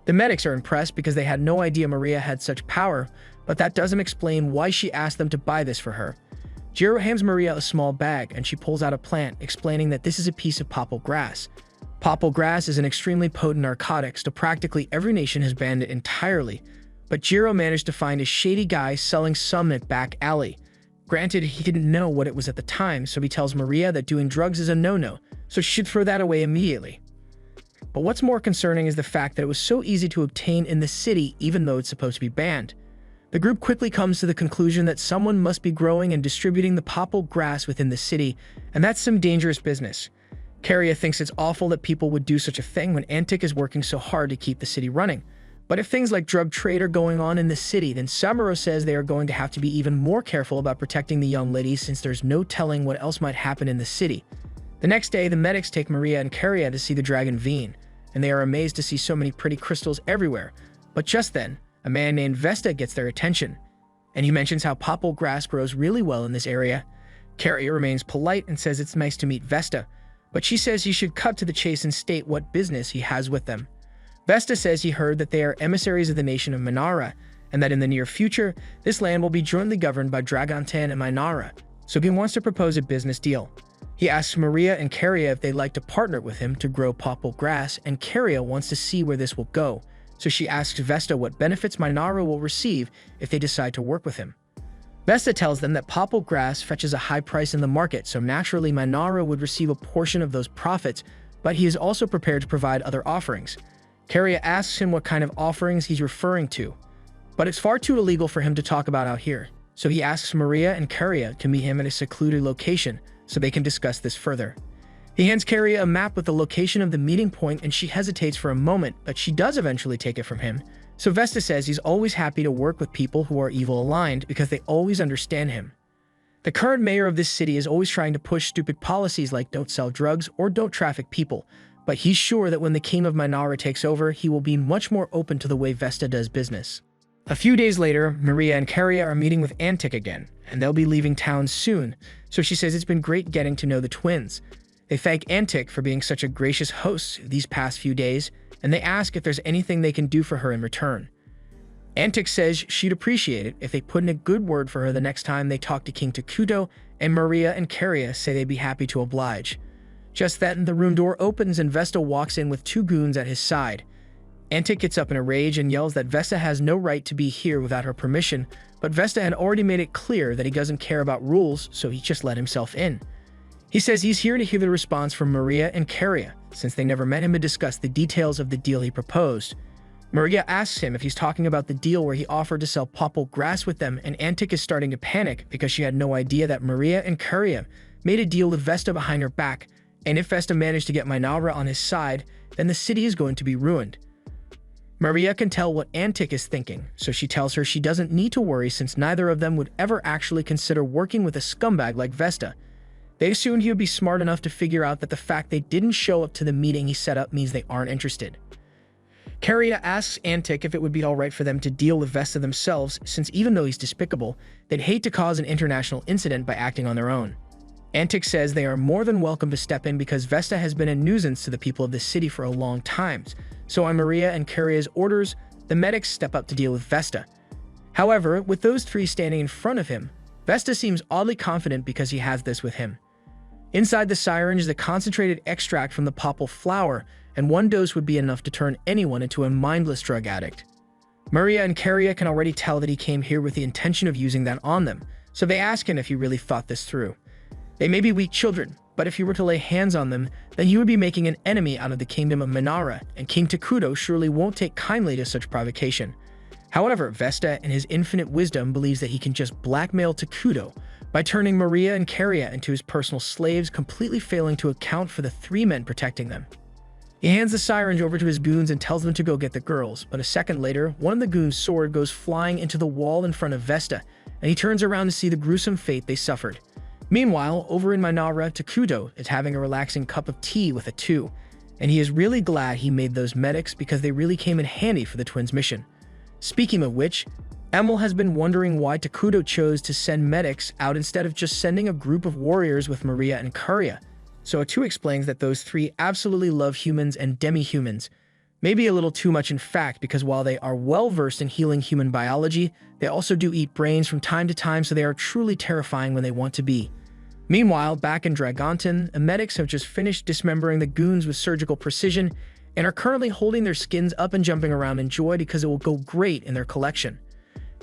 [SPEAKER 1] The medics are impressed because they had no idea Maria had such power, but that doesn't explain why she asked them to buy this for her. Jiro hands Maria a small bag, and she pulls out a plant, explaining that this is a piece of popple grass. Popple grass is an extremely potent narcotic, so practically every nation has banned it entirely, but Jiro managed to find a shady guy selling some at back alley. Granted, he didn't know what it was at the time, so he tells Maria that doing drugs is a no-no, so she should throw that away immediately. But what's more concerning is the fact that it was so easy to obtain in the city even though it's supposed to be banned. The group quickly comes to the conclusion that someone must be growing and distributing the popple grass within the city, and that's some dangerous business. Curia thinks it's awful that people would do such a thing when Antic is working so hard to keep the city running. But if things like drug trade are going on in the city, then Samuro says they are going to have to be even more careful about protecting the young ladies since there's no telling what else might happen in the city. The next day, the medics take Maria and Curia to see the dragon Veen, and they are amazed to see so many pretty crystals everywhere. But just then, a man named Vesta gets their attention, and he mentions how popple grass grows really well in this area. Curia remains polite and says it's nice to meet Vesta, but she says he should cut to the chase and state what business he has with them. Vesta says he heard that they are emissaries of the nation of Minara, and that in the near future, this land will be jointly governed by Dragontan and Minara, so he wants to propose a business deal. He asks Maria and Curia if they'd like to partner with him to grow popple grass, and Curia wants to see where this will go, so she asks Vesta what benefits Minara will receive if they decide to work with him. Vesta tells them that popple grass fetches a high price in the market, so naturally Minara would receive a portion of those profits, but he is also prepared to provide other offerings. Curia asks him what kind of offerings he's referring to, but it's far too illegal for him to talk about out here, so he asks Maria and Curia to meet him at a secluded location so they can discuss this further. He hands Carrie a map with the location of the meeting point, and she hesitates for a moment, but she does eventually take it from him. So Vesta says he's always happy to work with people who are evil-aligned because they always understand him. The current mayor of this city is always trying to push stupid policies like don't sell drugs or don't traffic people, but he's sure that when the king of Minara takes over, he will be much more open to the way Vesta does business. A few days later, Maria and Carrie are meeting with Antic again, and they'll be leaving town soon, so she says it's been great getting to know the twins. They thank Antic for being such a gracious host these past few days, and they ask if there's anything they can do for her in return. Antic says she'd appreciate it if they put in a good word for her the next time they talk to King Takuto, and Maria and Carrie say they'd be happy to oblige. Just then, the room door opens and Vesta walks in with two goons at his side. Antic gets up in a rage and yells that Vesta has no right to be here without her permission, but Vesta had already made it clear that he doesn't care about rules, so he just let himself in. He says he's here to hear the response from Maria and Carrie, since they never met him to discuss the details of the deal he proposed. Maria asks him if he's talking about the deal where he offered to sell popple grass with them, and Antic is starting to panic because she had no idea that Maria and Carrie made a deal with Vesta behind her back, and if Vesta managed to get Minara on his side, then the city is going to be ruined. Maria can tell what Antic is thinking, so she tells her she doesn't need to worry since neither of them would ever actually consider working with a scumbag like Vesta. They assumed he would be smart enough to figure out that the fact they didn't show up to the meeting he set up means they aren't interested. Carrie asks Antic if it would be alright for them to deal with Vesta themselves, since even though he's despicable, they'd hate to cause an international incident by acting on their own. Antic says they are more than welcome to step in because Vesta has been a nuisance to the people of the city for a long time, so on Maria and Carrie's orders, the medics step up to deal with Vesta. However, with those three standing in front of him, Vesta seems oddly confident because he has this with him. Inside the syringe is a concentrated extract from the popple flower, and one dose would be enough to turn anyone into a mindless drug addict. Maria and Carrie can already tell that he came here with the intention of using that on them, so they ask him if he really thought this through. They may be weak children, but if he were to lay hands on them, then he would be making an enemy out of the kingdom of Minara, and King Takuto surely won't take kindly to such provocation. However, Vesta, in his infinite wisdom, believes that he can just blackmail Takuto by turning Maria and Carrie into his personal slaves, completely failing to account for the three men protecting them. He hands the syringe over to his goons and tells them to go get the girls, but a second later, one of the goons' sword goes flying into the wall in front of Vesta, and he turns around to see the gruesome fate they suffered. Meanwhile, over in Minara, Takuto is having a relaxing cup of tea with a two, and he is really glad he made those medics because they really came in handy for the twins' mission. Speaking of which, Emil has been wondering why Takuto chose to send medics out instead of just sending a group of warriors with Maria and Carrie. So A2 explains that those three absolutely love humans and demi-humans, maybe a little too much in fact, because while they are well-versed in healing human biology, they also do eat brains from time to time, so they are truly terrifying when they want to be. Meanwhile, back in Dragonton, the medics have just finished dismembering the goons with surgical precision and are currently holding their skins up and jumping around in joy because it will go great in their collection.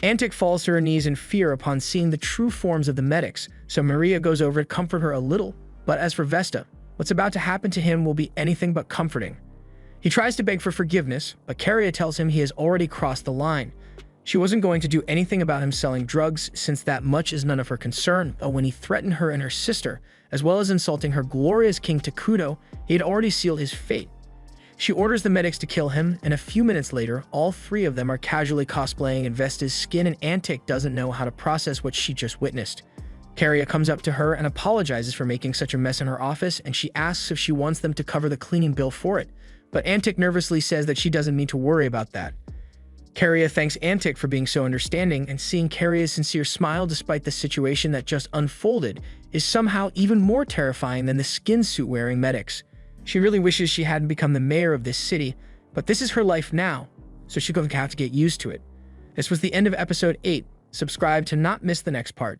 [SPEAKER 1] Antic falls to her knees in fear upon seeing the true forms of the medics, so Maria goes over to comfort her a little, but as for Vesta, what's about to happen to him will be anything but comforting. He tries to beg for forgiveness, but Carrie tells him he has already crossed the line. She wasn't going to do anything about him selling drugs since that much is none of her concern, but when he threatened her and her sister, as well as insulting her glorious King Takuto, he had already sealed his fate. She orders the medics to kill him, and a few minutes later, all three of them are casually cosplaying in Vesta's skin, and Antic doesn't know how to process what she just witnessed. Carrie comes up to her and apologizes for making such a mess in her office, and she asks if she wants them to cover the cleaning bill for it, but Antic nervously says that she doesn't need to worry about that. Carrie thanks Antic for being so understanding, and seeing Carrie's sincere smile despite the situation that just unfolded is somehow even more terrifying than the skin suit-wearing medics. She really wishes she hadn't become the mayor of this city, but this is her life now, so she's going to have to get used to it. This was the end of episode 8. Subscribe to not miss the next part.